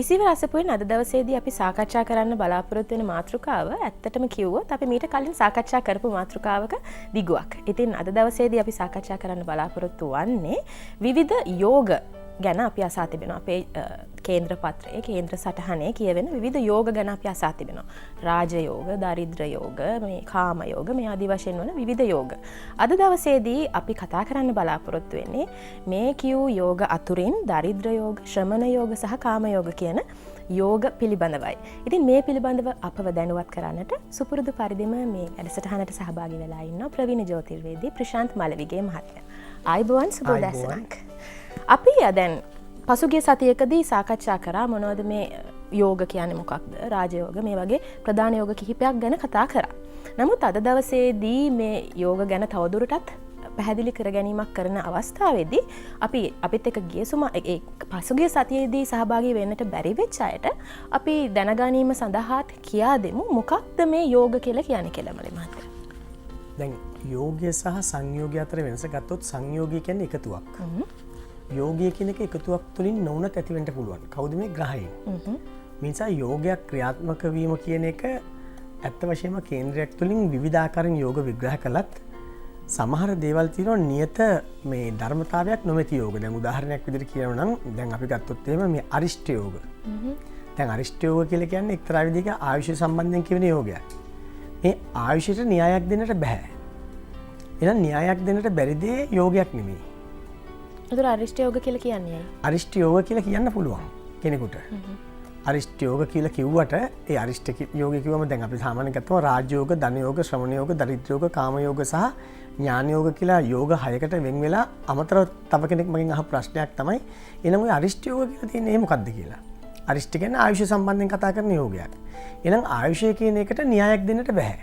ඉසිව රසපුවෙන් අද දවසේදී අපි සාකච්ඡා කරන්න බලාපොරොත්තු වෙන මාතෘකාව ඇත්තටම කිව්වොත් අපි මීට කලින් සාකච්ඡා කරපු මාතෘකාවක දිගුවක්. ඉතින් අද දවසේදී අපි සාකච්ඡා කරන්න බලාපොරොත්තු වන්නේ විවිධ යෝග ගැන අපි අසා තිබෙනවා. අපේ කේන්ද්‍ර පත්‍රයේ කේන්ද්‍ර සටහනේ කියවෙන විවිධ යෝග ගැන අපි අසා තිබෙනවා. රාජ යෝග, දරිද්‍ර යෝග, මේ කාම යෝග, මේ ආදී වශයෙන් වන විවිධ යෝග. අද දවසේදී අපි කතා කරන්න බලාපොරොත්තු වෙන්නේ මේ කියූ යෝග අතුරින් දරිද්‍ර යෝග, ශ්‍රමණ යෝග සහ කාම යෝග කියන යෝග පිළිබඳවයි. ඉතින් මේ පිළිබඳව අපව දැනුවත් කරන්නට සුපුරුදු පරිදිම මේ වැඩසටහනට සහභාගී වෙලා ඉන්න ප්‍රවීණ ජ්‍යොතිර්වේදී ප්‍රශාන්ත් මලවිගේ මහත්මයා. ආයුබෝවන් සුබ දැසනක්. අපි දැන් පසුගිය සතියකදී සාකච්ඡා කරා මොනවද මේ යෝග කියන්නේ මොකක්ද, රාජයෝග, මේ වගේ ප්‍රධාන යෝග කිහිපයක් ගැන කතා කරා. නමුත් අද දවසේදී මේ යෝග ගැන තවදුරටත් පැහැදිලි කර ගැනීමක් කරන අවස්ථාවේදී අපි අපිත් එක්ක පසුගිය සතියේදී සහභාගී වෙන්නට බැරි වෙච්ච අයට අපි දැනගැනීම සඳහාත් කියා දෙමු මොකක්ද මේ යෝග කියලා කියන්නේ කියලා මහත්මයා. දැන් යෝගය සහ සංයෝගය අතර වෙනස ගත්තොත් සංයෝගය කියන්නේ එකතුවක්. යෝගය කියන එක එකතුවක් තුළින් නොවුනත් ඇතිවෙන්න පුළුවන්. කවුද මේ ග්‍රහයන්? මේ නිසා යෝගයක් ක්‍රියාත්මක වීම කියන එක ඇත්ත වශයෙන්ම කේන්ද්‍රයක් තුළින් විවිධාකාරයෙන් යෝග විග්‍රහ කළත් සමහර දේවල් තියෙනවා නියත මේ ධර්මතාවයක් නොමැති යෝග. දැන් උදාහරණයක් විදිහට කියනවා නම් දැන් අපි ගත්තොත් එහෙම මේ අරිෂ්ඨ යෝග. දැන් අරිෂ්ඨ යෝග කියලා කියන්නේ එක්තරා විදිහක ආයුෂ සම්බන්ධයෙන් කියවෙන යෝගයක්. මේ ආයුෂයට න්‍යායක් දෙන්නට බෑ. එහෙනම් න්‍යායක් දෙන්නට බැරි දේ යෝගයක් නෙමෙයි. ඒතර අරිෂ්ඨ යෝග කියලා කියන්නේ අරිෂ්ඨ යෝග කියලා කියන්න පුළුවන් කෙනෙකුට. අරිෂ්ඨ යෝග කියලා කිව්වට ඒ අරිෂ්ඨ යෝග කිව්වම දැන් අපි සාමාන්‍යයෙන් ගත්තම රාජ යෝග, ධන යෝග, ශ්‍රමණ යෝග, දරිද්‍ර යෝග, කාම යෝග සහ ඥාන යෝග කියලා යෝග 6කට වෙන් වෙලා අමතරව තව කෙනෙක් මගෙන් අහපු ප්‍රශ්නයක් තමයි එහෙනම් ඔය අරිෂ්ඨ යෝග කියලා තියෙන්නේ මොකක්ද කියලා. අරිෂ්ඨ කියන්නේ ආයුෂ සම්බන්ධයෙන් කතා කරන යෝගයක්. එහෙනම් ආයුෂය කියන එකට න්‍යායක් දෙන්නට බෑ.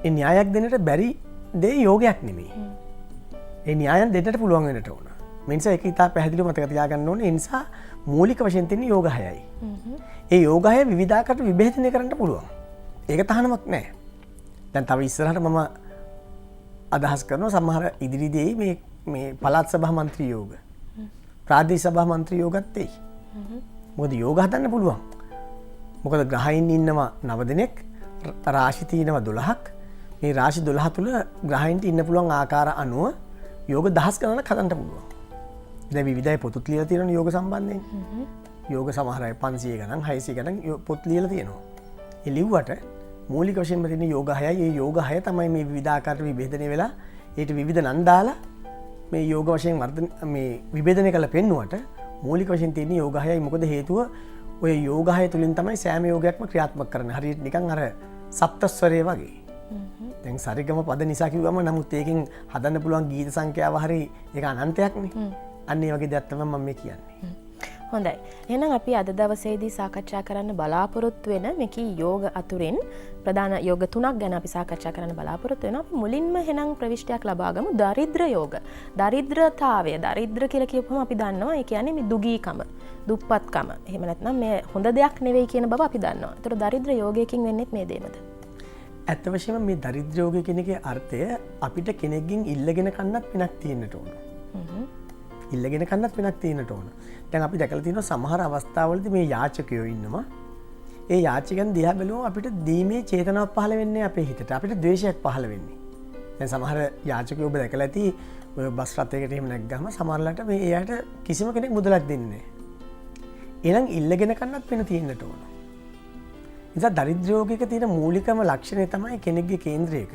ඒ න්‍යායක් දෙන්නට බැරි දේ යෝගයක් නෙමෙයි. ඒ න්‍යායන් දෙන්නට පුළුවන් වෙන්නට ඕන. මේ නිසා ඒක ඉතා පැහැදිලිව මතක තියාගන්න ඕනේ. ඒ නිසා මූලික වශයෙන් තියෙන යෝග 6යි. ඒ යෝග 6 විවිධාකාරට විභජනය කරන්න පුළුවන්. ඒක තහනමක් නෑ. දැන් තව ඉස්සරහට මම අදහස් කරනවා සමහර ඉදිරියේදී මේ පළාත් සභා මන්ත්‍රී යෝග, ප්‍රාදේශ සභා මන්ත්‍රී යෝගත් එයි. මොකද යෝග හදන්න පුළුවන්. මොකද ග්‍රහයින් ඉන්නවා 9 දෙනෙක්, රාශි තියෙනවා 12ක්. මේ රාශි 12 තුල ග්‍රහයින්ට ඉන්න පුළුවන් ආකාර අනුව යෝග 10 ගණනක් හදන්න පුළුවන්. දැන් විවිධයි පොතුත් ලියලා තියෙනවා යෝග සම්බන්ධයෙන්. යෝග සමහර අය 500 ගණන් 600 ගණන් පොත් ලියලා තියෙනවා. ඒ ලිව්වට මූලික වශයෙන්ම තියෙන යෝග 6යි. ඒ යෝග 6 තමයි මේ විවිධාකාරට විභේදනය වෙලා ඊට විවිධ නම් දාලා මේ යෝග වශයෙන් මේ විභේදනය කරලා පෙන්නුවට මූලික වශයෙන් තියෙන යෝග 6යි. මොකද හේතුව ඔය යෝග 6 තුලින් තමයි සෑම යෝගයක්ම ක්‍රියාත්මක කරන්නේ. හරියට නිකන් අර සප්තස්වරය වගේ. දැන් සරිගම පද නිසා කිව්වම නමුත් ඒකෙන් හදන්න පුළුවන් ගීත සංඛ්‍යාව හරි ඒක අනන්තයක්නේ. අන්න ඒ වගේ දෙයක් තමයි මම මේ කියන්නේ. හොඳයි. එහෙනම් අපි අද දවසේදී සාකච්ඡා කරන්න බලාපොරොත්තු වෙන මේකී යෝග අතුරින් ප්‍රධාන යෝග 3ක් ගැන අපි සාකච්ඡා කරන්න බලාපොරොත්තු වෙනවා. අපි මුලින්ම එහෙනම් ප්‍රවිෂ්ටයක් ලබා ගමු දරිද්‍ර යෝග. දරිද්‍රතාවය, දරිද්‍ර කියලා කියපුවම අපි දන්නවා ඒ කියන්නේ මේ දුගීකම, දුප්පත්කම. එහෙම නැත්නම් මේ හොඳ දෙයක් නෙවෙයි කියන බව අපි දන්නවා. ඒතර දරිද්‍ර යෝගයකින් වෙන්නේ මේ දෙයමද? ඇත්ත වශයෙන්ම මේ දරිද්‍ර යෝගය කියන එකේ අර්ථය අපිට කෙනෙක්ගෙන් ඉල්ලගෙන කන්නත් පිනක් තියෙන්නට ඕන. ඉල්ලගෙන කන්නත් පිනක් තියෙන්නට ඕන. දැන් අපි දැකලා තියෙනවා සමහර අවස්ථාවලදී මේ යාචකයෝ ඉන්නවා. ඒ යාචකයන් දිහා බැලුවම අපිට දීමේ චේතනාවක් පහළ වෙන්නේ අපේ හිතට. අපිට ද්වේෂයක් පහළ වෙන්නේ. දැන් සමහර යාචකයෝ ඔබ දැකලා ඇති ඔය බස් රථයකට එහෙම නැග්ගම සමහරලාට මේ එයාට කිසිම කෙනෙක් මුදලක් දෙන්නේ නැහැ. එහෙනම් ඉල්ලගෙන කන්නත් පින තියෙන්නට ඕන. නිසා දරිද්‍ර යෝගයක තියෙන මූලිකම ලක්ෂණය තමයි කෙනෙක්ගේ කේන්ද්‍රයක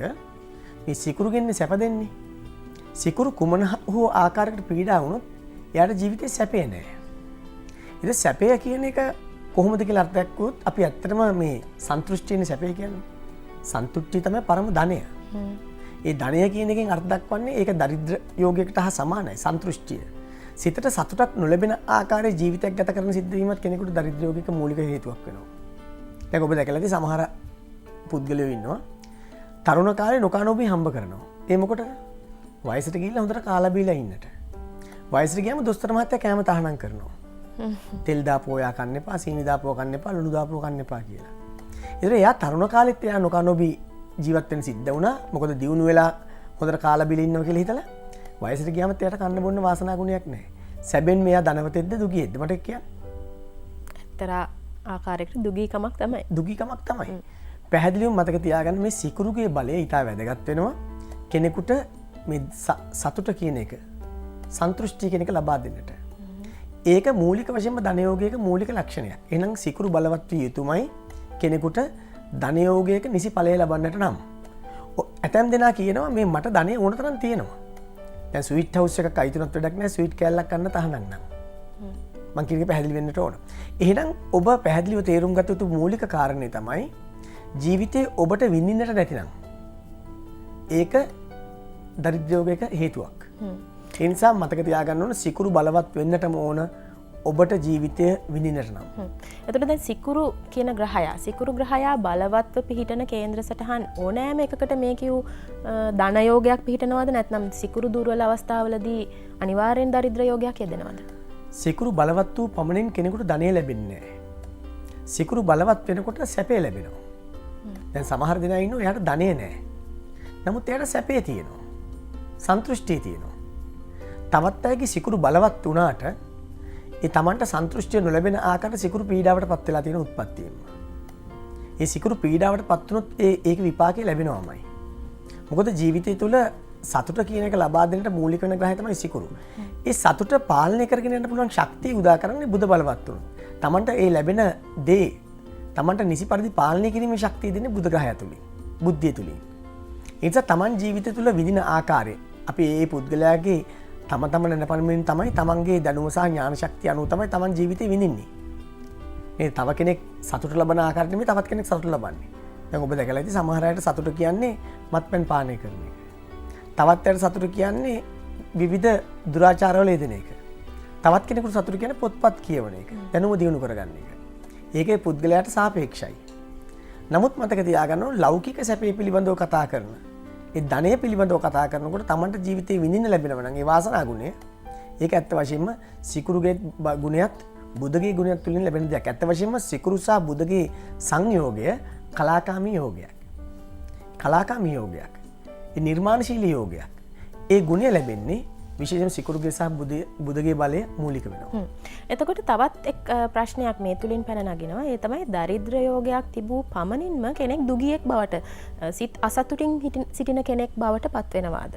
මේ සිකුරු ගෙන්නේ සැප දෙන්නේ. සිකුරු කුමන හෝ ආකාරයකට පීඩා වුණොත් එයාට ජීවිතේ සැපේ නැහැ. ඉතින් සැපය කියන එක කොහොමද කියලා අර්ථයක් වුත් අපි ඇත්තටම මේ සන්තුෂ්ටියනේ සැපේ කියන්නේ. සන්තුෂ්ටිය තමයි පරම ධනය. ඒ ධනය කියන එකෙන් අර්ථ දක්වන්නේ ඒක දරිද්‍ර යෝගයකට හා සමානයි සන්තුෂ්ටිය. සිතට සතුටක් නොලැබෙන ආකාරයේ ජීවිතයක් ගත කරන සිද්ධ වීමත් කෙනෙකුට දරිද්‍ර යෝගික මූලික හේතුවක් වෙනවා. දැන් ඔබ දැකලා ඇති සමහර පුද්ගලයෝ ඉන්නවා තරුණ කාලේ නොකනෝබී හම්බ කරනවා. ඒ මොකටද? වයසට ගිහිල්ලා හොඳට කාලා බීලා ඉන්නට. වයසට ගියාම දොස්තර මහත්තයා කැම තහනම් කරනවා. තෙල් දාපුවා ඔයා කන්න එපා, සීනි දාපුවා කන්න එපා, ලුණු දාපුවා කන්න එපා කියලා. ඒතර එයා තරුණ කාලෙත් එයා නොකනෝබී ජීවත් වෙන්න සිද්ධ වුණා. මොකද දියුණු වෙලා හොඳට කාලා බීලා ඉන්නවා කියලා හිතලා. වයසට ගියාම එයාට කන්න බොන්න වාසනා ගුණයක් නැහැ. සැබෙන් මෙයා ධනවතෙක්ද දුගියෙක්ද මට කියන්න. එක්තරා ආකාරයකට දුගීකමක් තමයි. දුගීකමක් තමයි. පැහැදිලිවම මතක තියාගන්න මේ සිකුරුගේ බලය ඉතා වැදගත් වෙනවා කෙනෙකුට මේ සතුට කියන එක සන්තුෂ්ටි කියන එක ලබා දෙන්නට. ඒක මූලික වශයෙන්ම ධනයෝගයක මූලික ලක්ෂණයක්. එහෙනම් සිකුරු බලවත් විය යුතුමයි කෙනෙකුට ධනයෝගයක නිසි ඵලය ලබන්නට නම්. ඇතැම් දෙනා කියනවා මේ මට ධනය ඕන තරම් තියෙනවා. දැන් ස්වීට් හවුස් එකක් අයිතුනත් වැඩක් නැහැ ස්වීට් කෑල්ලක් ගන්න තහනම් නම්. මං කියන එක පැහැදිලි වෙන්නට ඕන. එහෙනම් ඔබ පැහැදිලිව තේරුම් ගත යුතු මූලික කාරණේ තමයි ජීවිතේ ඔබට විඳින්නට නැතිනම් ඒක දරිද්‍රයෝගයක හේතුවක්. ඒ නිසා මතක තියාගන්න ඕන සිකුරු බලවත් වෙන්නටම ඕන ඔබට ජීවිතය විඳින්නට නම්. එතකොට දැන් සිකුරු කියන සිකුරු ග්‍රහයා බලවත්ව පිහිටන කේන්ද්‍ර සටහන් ඕනෑම එකකට මේ කිව් ධනයෝගයක් පිහිටනවද නැත්නම් සිකුරු දුර්වල අවස්ථාවලදී අනිවාර්යෙන් දරිද්‍ර යෝගයක් යෙදෙනවද? සිකුරු බලවත් වූ පමණින් කෙනෙකුට ධනය ලැබෙන්නේ නැහැ. සිකුරු බලවත් වෙනකොට සැපේ ලැබෙනවා. දැන් සමහර දෙනා ඉන්නවා එයාට ධනය නැහැ. නමුත් එයාට සැපේ තියෙනවා. සන්තුෂ්ටිය තියෙනවා. තවත් අයගේ සිකුරු බලවත් වුණාට ඒ තමන්ට සන්තුෂ්ටිය නොලැබෙන ආකාරයට සිකුරු පීඩාවට පත් වෙලා තියෙන උත්පත්තියෙම. ඒ සිකුරු පීඩාවට පත් වුණොත් ඒක විපාකේ ලැබෙනවමයි. මොකද ජීවිතය තුළ සතුට කියන එක ලබා දෙන්නට මූලික වෙන ග්‍රහය තමයි සිකුරු. ඒ සතුට පාලනය කරගෙන යන්න පුළුවන් ශක්තිය උදා කරන්නේ බුධ බලවත් වුණොත්. තමන්ට ඒ ලැබෙන දේ තමන්ට නිසි පරිදි පාලනය කිරීමේ ශක්තිය දෙන්නේ බුධ ග්‍රහය තුලින්. බුද්ධිය තුලින්. ඒ නිසා තමන් ජීවිතය තුළ විඳින ආකාරය අපි ඒ පුද්ගලයාගේ තම නැපනමින් තමයි තමන්ගේ දැනුම සහ ඥාන ශක්තිය අනුව තමයි තමන් ජීවිතේ විඳින්නේ. මේ තව කෙනෙක් සතුට ලබන ආකාරයට නෙමෙයි තවත් කෙනෙක් සතුට ලබන්නේ. දැන් ඔබ දැකලා ඇති සමහර අයට සතුට කියන්නේ මත්පැන් පානය කරන එක. තවත් අයට සතුට කියන්නේ විවිධ දුරාචාරවල යෙදෙන එක. තවත් කෙනෙකුට සතුට කියන්නේ පොත්පත් කියවන එක. දැනුම දියුණු කරගන්න එක. ඒකේ පුද්ගලයාට සාපේක්ෂයි. නමුත් මතක තියාගන්න ඕන ලෞකික සැපේ පිළිබඳව කතා කරන ඒ ධනය පිළිබඳව කතා කරනකොට තමන්ට ජීවිතේ විඳින්න ලැබෙනවා නම් ඒ වාසනා ගුණය ඒක ඇත්ත වශයෙන්ම සිකුරුගේ ගුණයත් බුදගේ ගුණයත් තුලින් ලැබෙන දෙයක්. ඇත්ත වශයෙන්ම සිකුරු සහ බුදගේ සංයෝගය කලාකාමී යෝගයක්. කලාකාමී යෝගයක්. ඒ නිර්මාණශීලී යෝගයක්. ඒ ගුණය ලැබෙන්නේ විශේෂයෙන් සිකුරුගේ සහ බුදගේ බලය මූලික වෙනවා. එතකොට තවත් එක් ප්‍රශ්නයක් මේ තුලින් පැන නගිනවා. ඒ තමයි දරිද්‍ර යෝගයක් තිබූ පමණින්ම කෙනෙක් දුගියෙක් බවට සිත් අසතුටින් සිටින කෙනෙක් බවට පත් වෙනවාද?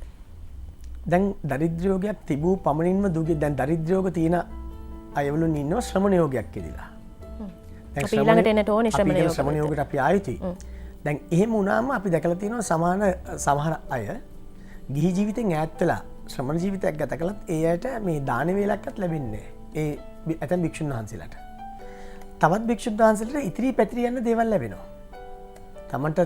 දැන් දරිද්‍ර යෝගයක් තිබූ පමණින්ම දුගිය දැන් දරිද්‍ර යෝග තියෙන අයවලුන් ඉන්නවා ශ්‍රමණ යෝගයක් කියලා. දැන් අපි ඊළඟට එන්නට ඕනේ ශ්‍රමණ යෝගයට අපි ආයුතුයි. දැන් එහෙම වුණාම අපි දැකලා තියෙනවා සමහර අය ගිහි ජීවිතෙන් ඈත් වෙලා ශ්‍රමණ ජීවිතයක් ගත කළත් ඒ අයට මේ දාන වේලක්වත් ලැබෙන්නේ නැහැ. ඒ ඇතැම් භික්ෂුන් වහන්සේලාට. තවත් භික්ෂුන් වහන්සේලාට ඉතිරි පැතිරි යන දේවල් ලැබෙනවා. තමන්ට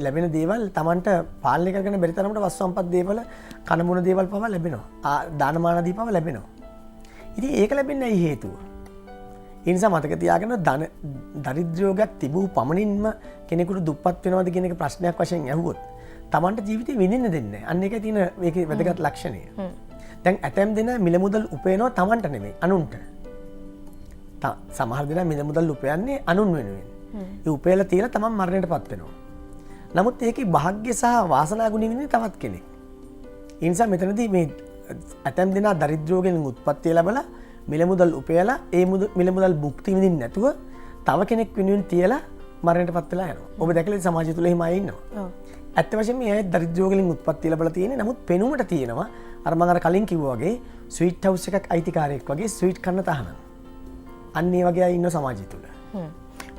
ලැබෙන දේවල් තමන්ට පාලනය කරගෙන බැරි තරමට වස්තු සම්පත් දේවල් කනමුණ දේවල් පවා ලැබෙනවා. දානමාන දී පවා ලැබෙනවා. ඉතින් ඒක ලැබෙන්නේ ඇයි හේතුව? ඒ නිසා මතක තියාගන්න දරිද්‍රයෝගයක් තිබූ පමණින්ම කෙනෙකුට දුප්පත් වෙනවද කියන එක ප්‍රශ්නයක් වශයෙන් ඇහුවොත් තමන්ට ජීවිතේ විඳින්න දෙන්නේ නැහැ. අන්න ඒකයි තියෙන මේකේ වැදගත් ලක්ෂණය. දැන් ඇතැම් දෙනා මිල මුදල් උපයනවා තමන්ට නෙමෙයි අනුන්ට. සමහර දෙනා මිල මුදල් උපයන්නේ අනුන් වෙනුවෙන්. ඒ උපයලා තියලා තමන් මරණයටපත් වෙනවා. නමුත් ඒකේ වාග්ය සහ වාසනා ගුණ විඳින්නේ තවත් කෙනෙක්. ඒ නිසා මෙතනදී මේ ඇතැම් දෙනා දරිද්‍රයෝගෙන් උත්පත්ති ලැබලා මිල මුදල් උපයලා ඒ මිල මුදල් භුක්ති විඳින්න නැතුව තව කෙනෙක් වෙනුවෙන් තියලා මරණයටපත් වෙලා යනවා. ඔබ දැකලා සමාජය තුල එහෙම අය ඉන්නවා. ඇත්ත වශයෙන්ම මේ අය දරිද්‍රයෝගෙන් උත්පත්ති ලැබලා තියෙන්නේ. නමුත් පෙනුමට තියෙනවා අර මම අර කලින් කිව්වා වගේ ස්වීට් හවුස් එකක් අයිතිකාරයෙක් වගේ ස්වීට් කන්න තහනම්. අන්න ඒ වගේ අය ඉන්න සමාජය තුල.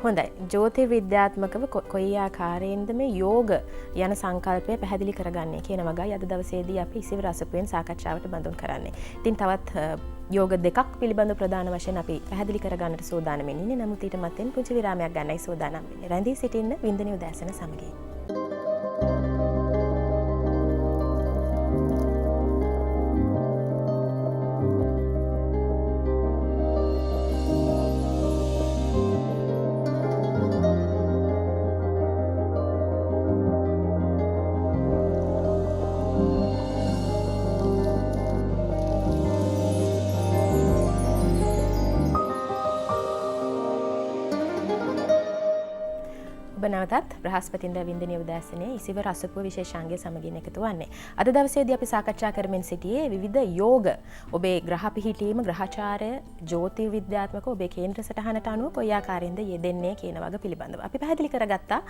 හොඳයි. ජ්‍යොතිර්විද්‍යාත්මකව කොයි ආකාරයෙන්ද මේ යෝග යන සංකල්පය පැහැදිලි කරගන්නේ කියන වගයි අද දවසේදී අපි ඉසිවර අසපුවෙන් සාකච්ඡාවට බඳුන් කරන්නේ. ඉතින් තවත් යෝග දෙකක් පිළිබඳ ප්‍රධාන වශයෙන් අපි පැහැදිලි කරගන්නට සූදානම්ින් ඉන්නේ. නමුත් ඊට මත්තෙන් පුංචි විරාමයක් ගන්නයි සූදානම් වෙන්නේ. රැඳී සිටින්න වින්දනීය උදෑසන සමගින්. නැවතත් බ්‍රහස්පතින්දා වින්දනීය උදෑසනේ ඉසිවර අසපුව විශේෂාංගය සමගින් එකතු වන්නේ. අද දවසේදී අපි සාකච්ඡා කරමින් සිටියේ විවිධ යෝග ඔබේ ග්‍රහ පිහිටීම, ග්‍රහචාරය, ජ්‍යොතිර් විද්‍යාත්මක ඔබේ කේන්ද්‍ර සටහනට අනුව කොයි ආකාරයෙන්ද යෙදෙන්නේ කියන වගේ පිළිබඳව. අපි පැහැදිලි කරගත්තා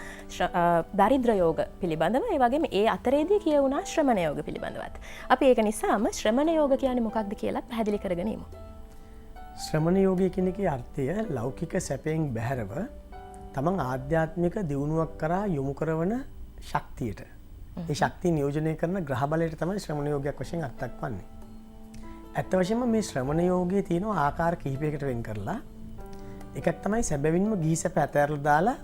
දරිද්‍ර යෝග පිළිබඳව. ඒ වගේම ඒ අතරේදී කියවුණා ශ්‍රමණ යෝග පිළිබඳවත්. අපි ඒක නිසාම ශ්‍රමණ යෝග කියන්නේ මොකක්ද කියලා පැහැදිලි කරගෙන යමු. ශ්‍රමණ යෝගය කියන එකේ අර්ථය ලෞකික සැපයෙන් බැහැරව තමන් ආධ්‍යාත්මික දියුණුවක් කරා යොමු කරන ශක්තියට. ඒ ශක්තිය නියෝජනය කරන ග්‍රහ බලයට තමයි ශ්‍රමණ යෝගයක් වශයෙන් අර්ථයක් වන්නේ. ඇත්ත වශයෙන්ම මේ ශ්‍රමණ යෝගයේ තියෙන ආකාර කිහිපයකට වෙන් කරලා එකක් තමයි සැබවින්ම ගිහි සැප ඇතෑරලා දාලා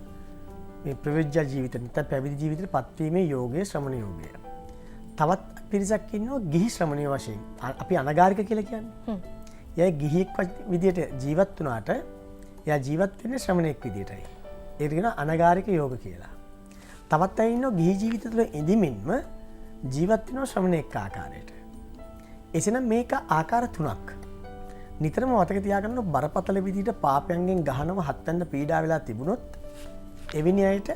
මේ ප්‍රවෘජ්‍ය ජීවිත නැත්නම් පැවිදි ජීවිතයට පත්වීමේ යෝගය ශ්‍රමණ යෝගය. තවත් පිරිසක් ඉන්නවා ගිහි ශ්‍රමණයෝ වශයෙන්. අපි අනගාരിക කියලා කියන්නේ. එයා ගිහියෙක් විදියට ජීවත් වුණාට එයා ජීවත් වෙන්නේ ශ්‍රමණෙක් විදියටයි. ඒකට කියනවා අනගාരിക යෝග කියලා. තවත් අය ඉන්නවා ගිහි ජීවිත තුළ ඉඳිමින්ම ජීවත් වෙනවා ශ්‍රමණෙක් ආකාරයට. එසේනම් මේක ආකාර තුනක්. නිතරම මතක තියාගන්න බරපතල විදියට පාපයන්ගෙන් ගහනව හත්වන්න පීඩා වෙලා තිබුණොත් එවැනි අයට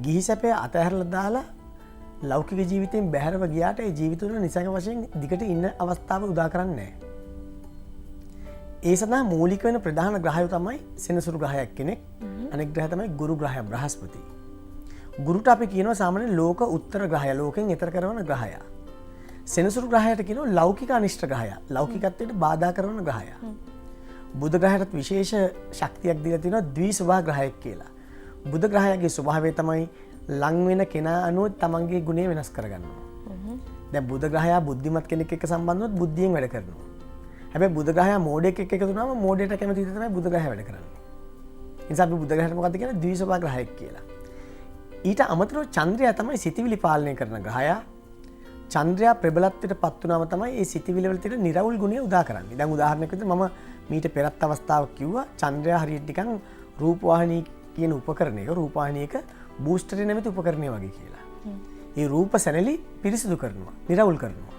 ගිහි සැපේ අතහැරලා දාලා ලෞකික ජීවිතයෙන් බැහැරව ගියාට ඒ ජීවිත වල නිසංග වශයෙන් දිගට ඉන්න අවස්ථාව උදා කරන්නේ නැහැ. ඒ සඳහා මූලික වෙන ප්‍රධාන ග්‍රහය තමයි සෙනසුරු ග්‍රහයක් කෙනෙක්. අනෙක් ග්‍රහය තමයි ගුරු ග්‍රහය බ්‍රහස්පති. ගුරුට අපි කියනවා සාමාන්‍ය ලෝක උත්තර ග්‍රහය, ලෝකෙන් ඈතර කරන ග්‍රහය. සෙනසුරු ග්‍රහයට කියනවා ලෞකික අනිෂ්ට ග්‍රහය, ලෞකිකත්වයට බාධා කරන ග්‍රහය. බුධ ග්‍රහයටත් විශේෂ ශක්තියක් දීලා තියෙනවා ද්විස්වභාව ග්‍රහයක් කියලා. බුධ ග්‍රහයගේ ස්වභාවය තමයි ලං වෙන කෙනා අනුව තමන්ගේ ගුණය වෙනස් කරගන්නවා. දැන් බුධ ග්‍රහයා බුද්ධිමත් කෙනෙක් එක්ක සම්බන්ධ වුණොත් බුද්ධියෙන් වැඩ කරනවා. හැබැයි බුධ ග්‍රහයා මෝඩයෙක් එක්ක එකතු වුණාම මෝඩයට කැමති විදිහට තමයි බුධ ග්‍රහය වැඩ කරන්නේ. ඒ නිසා අපි බුධ ග්‍රහයට මොකද්ද කියන්නේ? ද්විස්වභාව ග්‍රහයක් කියලා. ඊට අමතරව චන්ද්‍රයා තමයි සිතිවිලි පාලනය කරන ග්‍රහයා. චන්ද්‍රයා ප්‍රබලත්වයට පත් වුණාම තමයි මේ සිතිවිලි වල තියෙන නිර්වුල් ගුණය උදා කරන්නේ. දැන් උදාහරණයක් විදිහට මම මීට පෙරත් අවස්ථාවක් කිව්වා චන්ද්‍රයා හරියට නිකන් රූපවාහිනී කියන උපකරණයක, රූපවාහිනියක බූස්ටරේ නැමැති උපකරණය වගේ කියලා. ඒ රූප සැනලි පිරිසිදු කරනවා, නිර්වුල් කරනවා.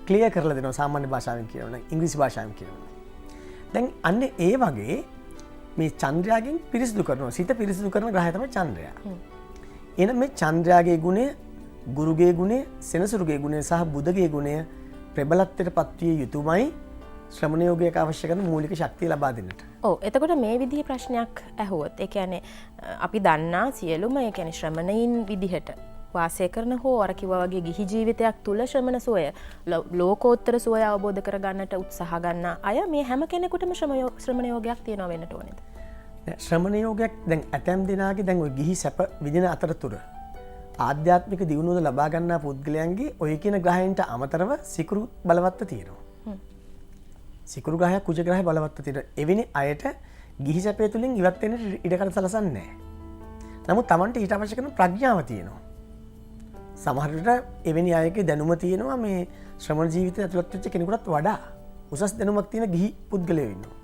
ක්ලියර් කරලා දෙනවා සාමාන්‍ය භාෂාවෙන් කියනවා, ඉංග්‍රීසි භාෂාවෙන් කියනවා. දැන් අන්න ඒ වගේ මේ චන්ද්‍රයාගෙන් පිරිසිදු කරනවා. සිත පිරිසිදු කරන ග්‍රහය තමයි චන්ද්‍රයා. එහෙනම් මේ චන්ද්‍රයාගේ ගුණය, ගුරුගේ ගුණය, සෙනසුරුගේ ගුණය සහ බුධගේ ගුණය ප්‍රබලත්වයට පත්විය යුතුමයි ශ්‍රමණ යෝගයක අවශ්‍ය කරන මූලික ශක්තිය ලබා දෙන්නට. ඔව්. එතකොට මේ විදිහේ ප්‍රශ්නයක් ඇහුවොත්, ඒ කියන්නේ අපි දන්නා සියලුම ඒ කියන්නේ ශ්‍රමණයින් විදිහට වාසය කරන හෝ අර කිව්වා වගේ ගිහි ජීවිතයක් තුල ශ්‍රමණ සෝය, ලෝකෝත්තර සෝය අවබෝධ කරගන්නට උත්සාහ ගන්න අය මේ හැම කෙනෙකුටම ශ්‍රමණ යෝගයක් තියෙනවා වෙන්නට ඕනේද? ශ්‍රමණ යෝගයක් දැන් ඇතැම් දෙනාගේ දැන් ওই ගිහි සැප විදින අතරතුර ආධ්‍යාත්මික දියුණුව ලබා ගන්නා පුද්ගලයන්ගේ ඔය කියන ග්‍රහයන්ට අමතරව සිකුරු බලවත්ව තියෙනවා. සිකුරු ග්‍රහය කුජ ග්‍රහය බලවත්ව තියෙනවා. එවැනි අයට ගිහි සැපය තුලින් ඉවත් වෙන්න ඉඩකඩ සලසන්නේ නැහැ. නමුත් Tamanට ඊට අවශ්‍ය කරන ප්‍රඥාව තියෙනවා. සමහර විට එවැනි අයගේ දැනුම තියෙනවා මේ ශ්‍රමණ ජීවිතය ඇතුළත් වෙච්ච කෙනෙකුටත් වඩා උසස් දැනුමක් තියෙන ගිහි පුද්ගලයෝ ඉන්නවා.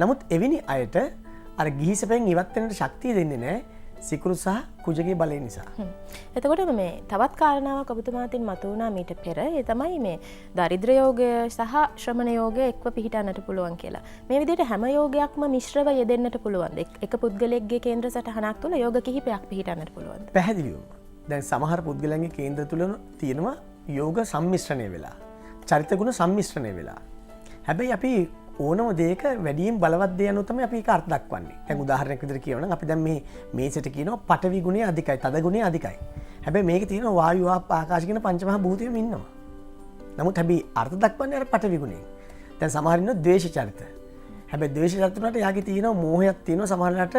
නමුත් එවැනි අයට අර ගිහි සැපෙන් ඉවත් වෙන්න ශක්තිය දෙන්නේ නැහැ සිකුරු සහ කුජගේ බලය නිසා. එතකොට මේ තවත් කාරණාවක් ඔබතුමාටින් මතුවුණා මීට පෙර. ඒ තමයි මේ දරිද්‍ර යෝගය සහ ශ්‍රමණ යෝගය එක්ව පිහිටන්නට පුළුවන් කියලා. මේ විදිහට හැම යෝගයක්ම මිශ්‍රව යෙදෙන්නට පුළුවන්ද? එක පුද්ගලයෙක්ගේ කේන්ද්‍ර සටහනක් තුළ යෝග කිහිපයක් පිහිටන්නට පුළුවන්ද? පැහැදිලිවම. දැන් සමහර පුද්ගලයන්ගේ කේන්ද්‍ර තුල තියෙනවා යෝග සම්මිශ්‍රණය වෙලා, චරිත ගුණ සම්මිශ්‍රණය වෙලා. හැබැයි අපි ඕනම දෙයක වැඩියෙන් බලවත් දේ අනුව තමයි අපි ඒක අර්ථ දක්වන්නේ. දැන් උදාහරණයක් විදිහට කියනනම් අපි දැන් මේ මේසෙට කියනවා පඨවි ගුණය අධිකයි, තද ගුණය අධිකයි. හැබැයි මේකේ තියෙනවා වායු ආකාශ කියන පංචමහා භූතයම ඉන්නවා. නමුත් හැබැයි අර්ථ දක්වන්නේ අර පඨවි ගුණයෙන්. දැන් සමහර ඉන්නවා ද්වේෂ චරිත. හැබැයි ද්වේෂ චරිත වලට යාගේ තියෙනවා මෝහයක් තියෙනවා, සමහරලාට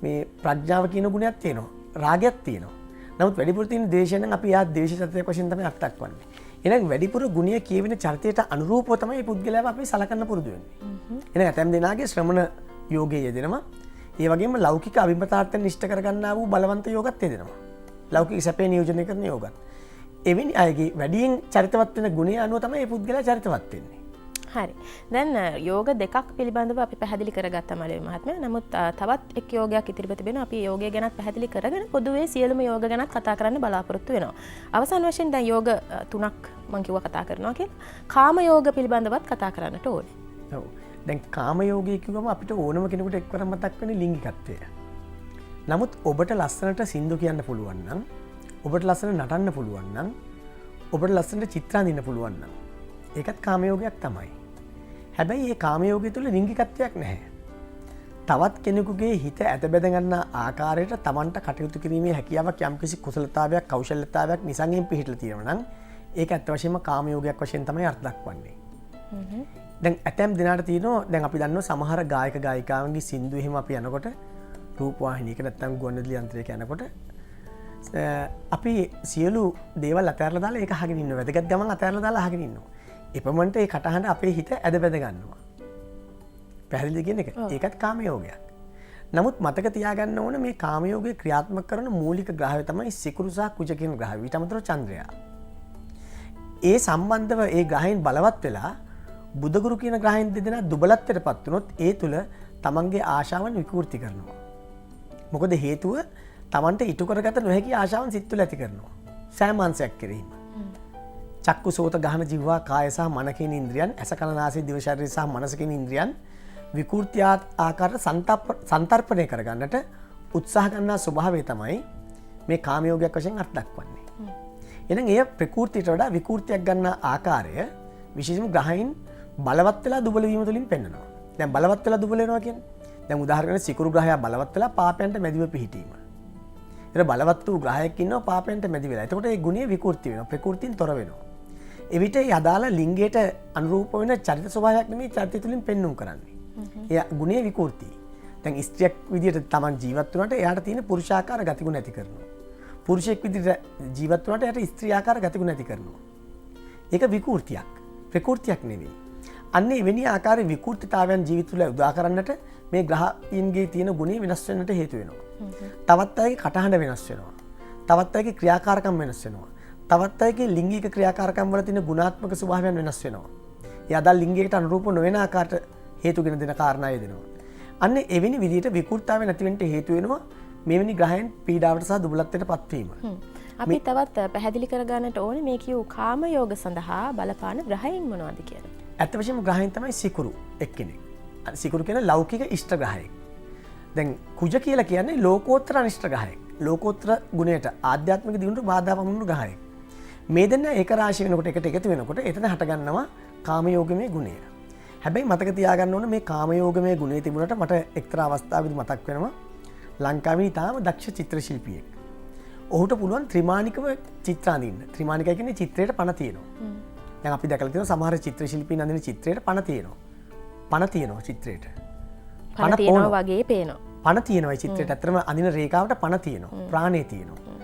මේ ප්‍රඥාව කියන ගුණයක් තියෙනවා, රාගයක් තියෙනවා. නමුත් වැඩිපුර තියෙන ද්වේෂය නම් අපි යා ද්වේෂ චරිතයක් වශයෙන් තමයි අර්ථ දක්වන්නේ. එහෙනම් වැඩිපුර ගුණය කියවෙන චරිතයට අනුරූපව තමයි මේ පුද්ගලයාව අපි සලකන්න පුරුදු වෙන්නේ. එහෙනම් ඇතැම් දෙනාගේ ශ්‍රමණ යෝගයේ යෙදෙනවා. ඒ වගේම ලෞකික අභිමතාර්ථයෙන් ඉෂ්ට කරගන්නා වූ බලවන්ත යෝගත් යෙදෙනවා. ලෞකික සැපේ නියෝජනය කරන යෝගත්. එවැනි අයගේ වැඩියෙන් චරිතවත් වෙන ගුණය අනුව තමයි මේ පුද්ගලයා චරිතවත් වෙන්නේ. හරි. දැන් යෝග දෙකක් පිළිබඳව අපි පැහැදිලි කරගත්තා මලේ මහත්මයා. නමුත් තවත් එක් යෝගයක් ඉදිරිපත් වෙනවා. අපි යෝගය ගැනත් පැහැදිලි කරගෙන පොදුවේ සියලුම යෝග ගැනත් කතා කරන්න බලාපොරොත්තු වෙනවා. අවසාන වශයෙන් දැන් යෝග තුනක් මම කිව්වා කතා කරනවා කියලා. කාම යෝග පිළිබඳවත් කතා කරන්නට ඕනේ. ඔව්. දැන් කාම යෝගය කිව්වම අපිට ඕනම කෙනෙකුට එක්වරම මතක් වෙන්නේ ලිංගිකත්වය. නමුත් ඔබට ලස්සනට සින්දු කියන්න පුළුවන් නම් ඔබට ලස්සන නටන්න පුළුවන් නම් ඔබට ලස්සනට චිත්‍රාඳින්න පුළුවන් නම් ඒකත් කාමයෝගයක් තමයි. හැබැයි ඒ කාමයෝගය තුළ ලිංගිකත්වයක් නැහැ. තවත් කෙනෙකුගේ හිත ඇත බැදගන්න ආකාරයට තමන්ට කටයුතු කිරීමේ හැකියාවක් යම්කිසි කුසලතාවයක් කෞශල්‍යතාවයක් නිසංගෙන් පිහිටලා තියෙනවා නම් ඒක ඇත්ත වශයෙන්ම කාමයෝගයක් වශයෙන් තමයි අර්ථ දක්වන්නේ. දැන් ඇතැම් දිනට තියෙනවා දැන් අපි දන්නවා සමහර ගායක ගායිකාවන්ගේ සින්දු එහෙම අපි යනකොට රූපවාහිනියක නැත්නම් ගුවන්විදුලි යන්ත්‍රයක යනකොට අපි සියලු දේවල් අතහැරලා දාලා ඒක අහගෙන ඉන්නවා. වැදගත් ගමන් අතහැරලා දාලා අහගෙන ඉන්නවා. එපමණට ඒ කටහඬ අපේ හිත ඇද බැද ගන්නවා. පැහැදිලිද කියන එක? ඒකත් කාමයෝගයක්. නමුත් මතක තියාගන්න ඕන මේ කාමයෝගය ක්‍රියාත්මක කරන මූලික ග්‍රහය තමයි සිකුරු සහ කුජ කියන ග්‍රහය. ඊට අමතරව චන්ද්‍රයා. ඒ සම්බන්ධව ඒ ග්‍රහයන් බලවත් වෙලා බුධගුරු කියන ග්‍රහයන් දෙදෙනා දුබලත්වයටපත් වුණොත් ඒ තුල තමන්ගේ ආශාවන් විකෘති කරනවා. මොකද හේතුව තමන්ට ඉටු කරගත නොහැකි ආශාවන් සිත් තුළ ඇති කරනවා. සෑමාංශයක් කිරීම. චක්කු සෝත ගහන ජීවා කාය සහ මන කියන ඉන්ද්‍රියන් ඇස කන නාසය දිව ශරීරය සහ මනස කියන ඉන්ද්‍රියන් විකෘති ආකාරයට සන්තර්පණය කරගන්නට උත්සාහ ගන්නා ස්වභාවය තමයි මේ කාමයෝගයක් වශයෙන් අර්ථ දක්වන්නේ. එහෙනම් එය ප්‍රකෘතියට වඩා විකෘතියක් ගන්න ආකාරය විශේෂම ග්‍රහයින් බලවත් වෙලා දුබල වීම තුළින් පෙන්වනවා. දැන් බලවත් වෙලා දුබල වෙනවා කියන්නේ දැන් උදාහරණයක් සිකුරු ග්‍රහය බලවත් වෙලා පාපයන්ට මැදිව පිහිටීම. ඒක බලවත් වූ ග්‍රහයක් ඉන්නවා පාපයන්ට මැදි වෙලා. එතකොට ඒ ගුණය විකෘති වෙනවා. ප්‍රකෘතියෙන් තොර වෙනවා. එවිට ඒ අදාළ ලිංගයට අනුරූප වෙන චරිත ස්වභාවයක් නෙමෙයි චරිතය තුළින් පෙන්වුම් කරන්නේ. ඒ ගුණය විකෘති. දැන් ස්ත්‍රියක් විදියට Taman ජීවත් වුණාට එයාට තියෙන පුරුෂාකාර ගතිගුණ ඇති කරනවා. පුරුෂයෙක් විදියට ජීවත් වුණාට එයාට ස්ත්‍රියාකාර ගතිගුණ ඇති කරනවා. ඒක විකෘතියක්. ප්‍රකෘතියක් නෙවෙයි. අන්න එවැනි ආකාරයේ විකෘතිතාවයන් ජීවිත තුළ උදා කරන්නට මේ ග්‍රහයන්ගේ තියෙන ගුණය වෙනස් වෙන්නට හේතු වෙනවා. තවත් අයගේ කටහඬ වෙනස් වෙනවා. තවත් අයගේ ක්‍රියාකාරකම් වෙනස් වෙනවා. තවත් අයගේ ලිංගික ක්‍රියාකාරකම් වල තියෙන ගුණාත්මක ස්වභාවයන් වෙනස් වෙනවා. ඒ අදාළ ලිංගයකට අනුරූප නොවන ආකාරයට හේතුගෙන දෙන කාරණා යෙදෙනවා. අන්න එවැනි විදිහට විකෘතිතාවය නැති වෙන්න හේතු වෙනවා මෙවැනි ග්‍රහයන් පීඩාවට සහ දුබලත්වයට පත්වීම. අපි තවත් පැහැදිලි කරගන්නට ඕනේ මේ කියූ කාමයෝග සඳහා බලපාන ග්‍රහයන් මොනවද කියලා. ඇත්ත වශයෙන්ම ග්‍රහයන් තමයි සිකුරු එක්කෙනෙක්. සිකුරු කියන ලෞකික ඉෂ්ට ග්‍රහයෙක්. දැන් කුජ කියලා කියන්නේ ලෝකෝත්තර අනිෂ්ට ග්‍රහයෙක්. ලෝකෝත්තර ගුණයට ආධ්‍යාත්මික දියුණුවට බාධා පමුණුණු ග්‍රහයෙක්. මේ දෙන්න ඒක රාශී වෙනකොට එකට එකතු වෙනකොට එතන හටගන්නවා කාමයෝගමය ගුණය. හැබැයි මතක තියාගන්න ඕන මේ කාමයෝගමය ගුණය තිබුණට මට එක්තරා අවස්ථාවකදී මතක් වෙනවා ලංකාවේ තාම දක්ෂ චිත්‍ර ශිල්පියෙක්. ඔහුට පුළුවන් ත්‍රිමාණිකව චිත්‍ර අඳින්න. ත්‍රිමාණිකය කියන්නේ චිත්‍රයට පණ තියෙනවා. දැන් අපි දැකලා තියෙනවා සමහර චිත්‍ර ශිල්පීන් අඳින චිත්‍රයට පණ තියෙනවා. පණ තියෙනවා චිත්‍රයට. පණ තියෙනවා වගේ පේනවා. පණ තියෙනවා චිත්‍රයට. ඇත්තටම අඳින රේඛාවට පණ තියෙනවා. ප්‍රාණේ තියෙනවා.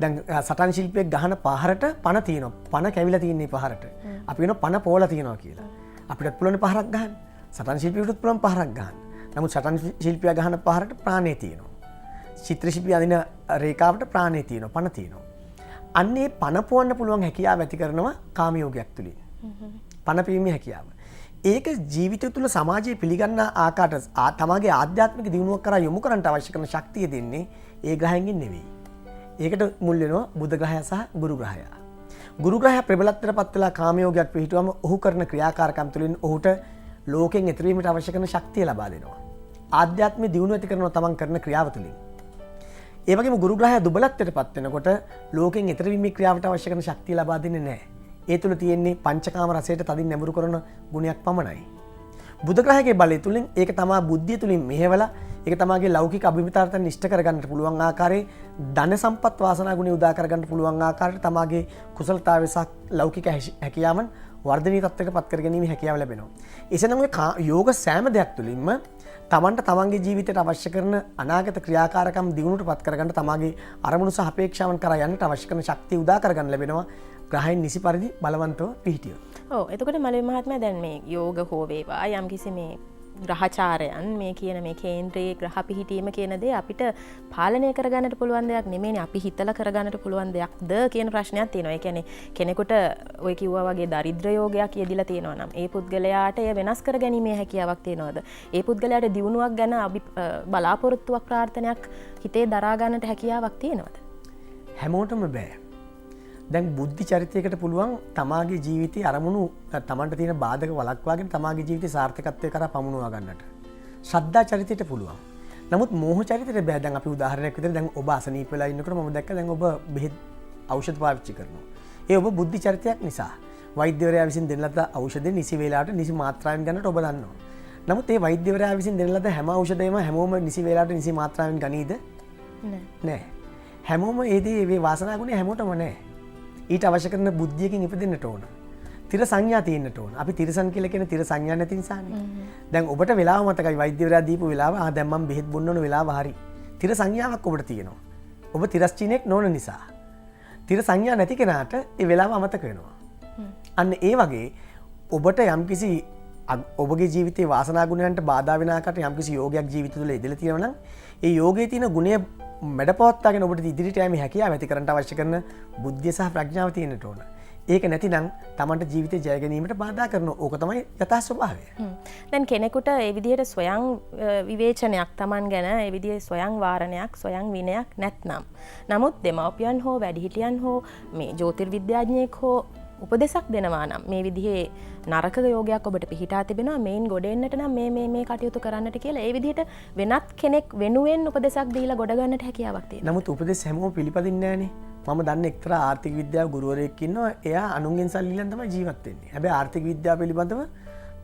දැන් සටන් ශිල්පියෙක් ගහන පහරට පණ තියෙනවා. පණ කැවිලා තියෙන්නේ පහරට. අපි කියනවා පණ පෝලා තියෙනවා කියලා. අපිටත් පුළුවන් පහරක් ගහන්න. සටන් ශිල්පියෙකුට පුළුවන් පහරක් ගහන්න. නමුත් සටන් ශිල්පියා ගහන පහරට ප්‍රාණේ තියෙනවා. චිත්‍ර ශිල්පියා අඳින රේඛාවට ප්‍රාණේ තියෙනවා. පණ තියෙනවා. අන්නේ පණ පොවන්න පුළුවන් හැකියාව ඇති කරනවා කාමයෝගයක් තුලින්. පණ පීමේ හැකියාව. ඒක ජීවිතය තුළ සමාජයේ පිළිගන්න ආකාරයට තමගේ ආධ්‍යාත්මික දියුණුවක් කරා යොමු කරන්න අවශ්‍ය කරන ශක්තිය දෙන්නේ ඒ ග්‍රහයන්ගෙන් නෙවෙයි. ඒකට මුල් වෙනවා බුධ ග්‍රහය සහ ගුරු ග්‍රහය. ගුරු ග්‍රහය ප්‍රබලත්වයට පත් වෙලා කාමයෝගයක් පිහිටුවම ඔහු කරන ක්‍රියාකාරකම් තුළින් ඔහුට ලෝකෙන් එතර වීමට අවශ්‍ය කරන ශක්තිය ලබා දෙනවා. ආධ්‍යාත්මික දියුණුව ඇති කරනවා තමන් කරන ක්‍රියාව තුළින්. ඒ වගේම ගුරු ග්‍රහය දුබලත්වයට පත් වෙනකොට ලෝකෙන් එතර වීමේ ක්‍රියාවට අවශ්‍ය කරන ශක්තිය ලබා දෙන්නේ නැහැ. ඒ තුළ තියෙන්නේ පංචකාම රසයට තදින් නැඹුරු කරන ගුණයක් පමණයි. බුධ ග්‍රහයේ බලය තුලින් ඒක තමා බුද්ධිය තුලින් මෙහෙवला ඒක තමාගේ ලෞකික අභිමතාර්ථයන් ඉෂ්ට කරගන්නට පුළුවන් ආකාරයේ ධන සම්පත් වාසනා ගුණ උදා කරගන්න පුළුවන් ආකාරයට තමාගේ කුසලතාවය සහ ලෞකික හැකියාවන් වර්ධනීය තත්ත්වයකට පත් කර ගැනීමේ හැකියාව ලැබෙනවා. එසේනම් ඔය යෝග සෑම දෙයක් තුළින්ම තමන්ට තමන්ගේ ජීවිතයට අවශ්‍ය කරන අනාගත ක්‍රියාකාරකම් දියුණුවට පත් කරගන්න තමාගේ අරමුණු සහ අපේක්ෂාවන් කරා යන්නට අවශ්‍ය කරන ශක්තිය උදා කරගන්න ලැබෙනවා. ග්‍රහයන් නිසි පරිදි බලවන්තව පිහිටියොත්. ඔව් එතකොට මලවි මහත්මයා දැන් මේ යෝග හෝ වේවා යම්කිසි මේ ග්‍රහචාරයන් මේ කියන මේ කේන්ද්‍රයේ ග්‍රහ පිහිටීම කියන දේ අපිට පාලනය කරගන්නට පුළුවන් දෙයක් නෙමෙයිනේ අපි හිතලා කරගන්නට පුළුවන් දෙයක්ද කියන ප්‍රශ්නයක් තියෙනවා. ඒ කියන්නේ කෙනෙකුට ඔය කිව්වා වගේ දරිද්‍ර යෝගයක් යෙදිලා තියෙනවා නම් ඒ පුද්ගලයාට එය වෙනස් කර ගැනීමේ හැකියාවක් තියෙනවද? ඒ පුද්ගලයාට දියුණුවක් ගැන බලාපොරොත්තුවක් ප්‍රාර්ථනයක් හිතේ දරා ගන්නට හැකියාවක් තියෙනවද? හැමෝටම බෑ. දැන් බුද්ධි චරිතයකට පුළුවන් තමාගේ ජීවිතයේ අරමුණු තමන්ට තියෙන බාධක වළක්වාගෙන තමාගේ ජීවිතේ සාර්ථකත්වය කරා පමුණවා ගන්නට. ශ්‍රද්ධා චරිතයට පුළුවන්. නමුත් මෝහ චරිතයට බෑ. දැන් අපි උදාහරණයක් විදිහට දැන් ඔබ අසනීප වෙලා ඉන්නකොට මම දැක්ක දැන් ඔබ බෙහෙත් ඖෂධ පාවිච්චි කරනවා. ඒ ඔබ බුද්ධි චරිතයක් නිසා. වෛද්‍යවරයා විසින් දෙන ලද ඖෂධය නිසි වේලාවට නිසි මාත්‍රාවෙන් ගන්නට ඔබ දන්නවා. නමුත් ඒ වෛද්‍යවරයා විසින් දෙන ලද හැම ඖෂධයම හැමෝම නිසි වේලාවට නිසි මාත්‍රාවෙන් ගනීද? නෑ. හැමෝම ඒ දේ මේ වාසනා ගුණය හැමෝටම නෑ. ඊට අවශ්‍ය කරන බුද්ධියකින් ඉපදෙන්නට ඕන. තිර සංඥා තියෙන්නට ඕන. අපි තිරසන් කියලා කියන තිර සංඥා නැති නිසානේ. දැන් ඔබට වෙලාව මතකයි වෛද්‍යවරයා දීපු වෙලාව. දැන් මම බෙහෙත් බොන්න ඕන වෙලාව හරි. තිර සංඥාවක් ඔබට තියෙනවා. ඔබ තිරස්චීනෙක් නොවන නිසා. තිර සංඥා නැති කෙනාට ඒ වෙලාව අමතක වෙනවා. අන්න ඒ වගේ ඔබට යම්කිසි ඔබගේ ජීවිතයේ වාසනා ගුණයන්ට බාධා වෙන ආකාරයට යම්කිසි යෝගයක් ජීවිත තුළ ඉදලා තියෙනවා නම් ඒ යෝගයේ තියෙන ගුණය මැඩපවත්වාගෙන ඔබට ඉදිරියට යෑමේ හැකියාව ඇති කරන්න අවශ්‍ය කරන බුද්ධිය සහ ප්‍රඥාව තියෙන්නට ඕන. ඒක නැතිනම් තමන්ට ජීවිතේ ජය ගැනීමට බාධා කරන ඕක තමයි යථා ස්වභාවය. දැන් කෙනෙකුට ඒ විදිහට ස්වයං විවේචනයක් Taman ගැන ඒ විදිහේ ස්වයං වාරණයක් ස්වයං විනයක් නැත්නම් නමුත් දෙමව්පියන් හෝ වැඩිහිටියන් හෝ මේ ජ්‍යොතිර්විද්‍යාඥයෙක් හෝ උපදෙසක් දෙනවා නම් මේ විදිහේ නරක යෝගයක් ඔබට පිහිටා තිබෙනවා මේන් ගොඩ එන්නට නම් මේ කටයුතු කරන්නට කියලා ඒ විදිහට වෙනත් කෙනෙක් වෙනුවෙන් උපදෙසක් දීලා ගොඩ ගන්නට හැකියාවක් තියෙනවා. නමුත් උපදෙස් හැමෝම පිළිපදින්නේ නැහනේ. මම දන්න එක්තරා ආර්ථික විද්‍යාව ගුරුවරයෙක් ඉන්නවා. එයා අනුන්ගෙන් සල්ලි ඉල්ලන් තමයි ජීවත් වෙන්නේ. හැබැයි ආර්ථික විද්‍යාව පිළිබඳව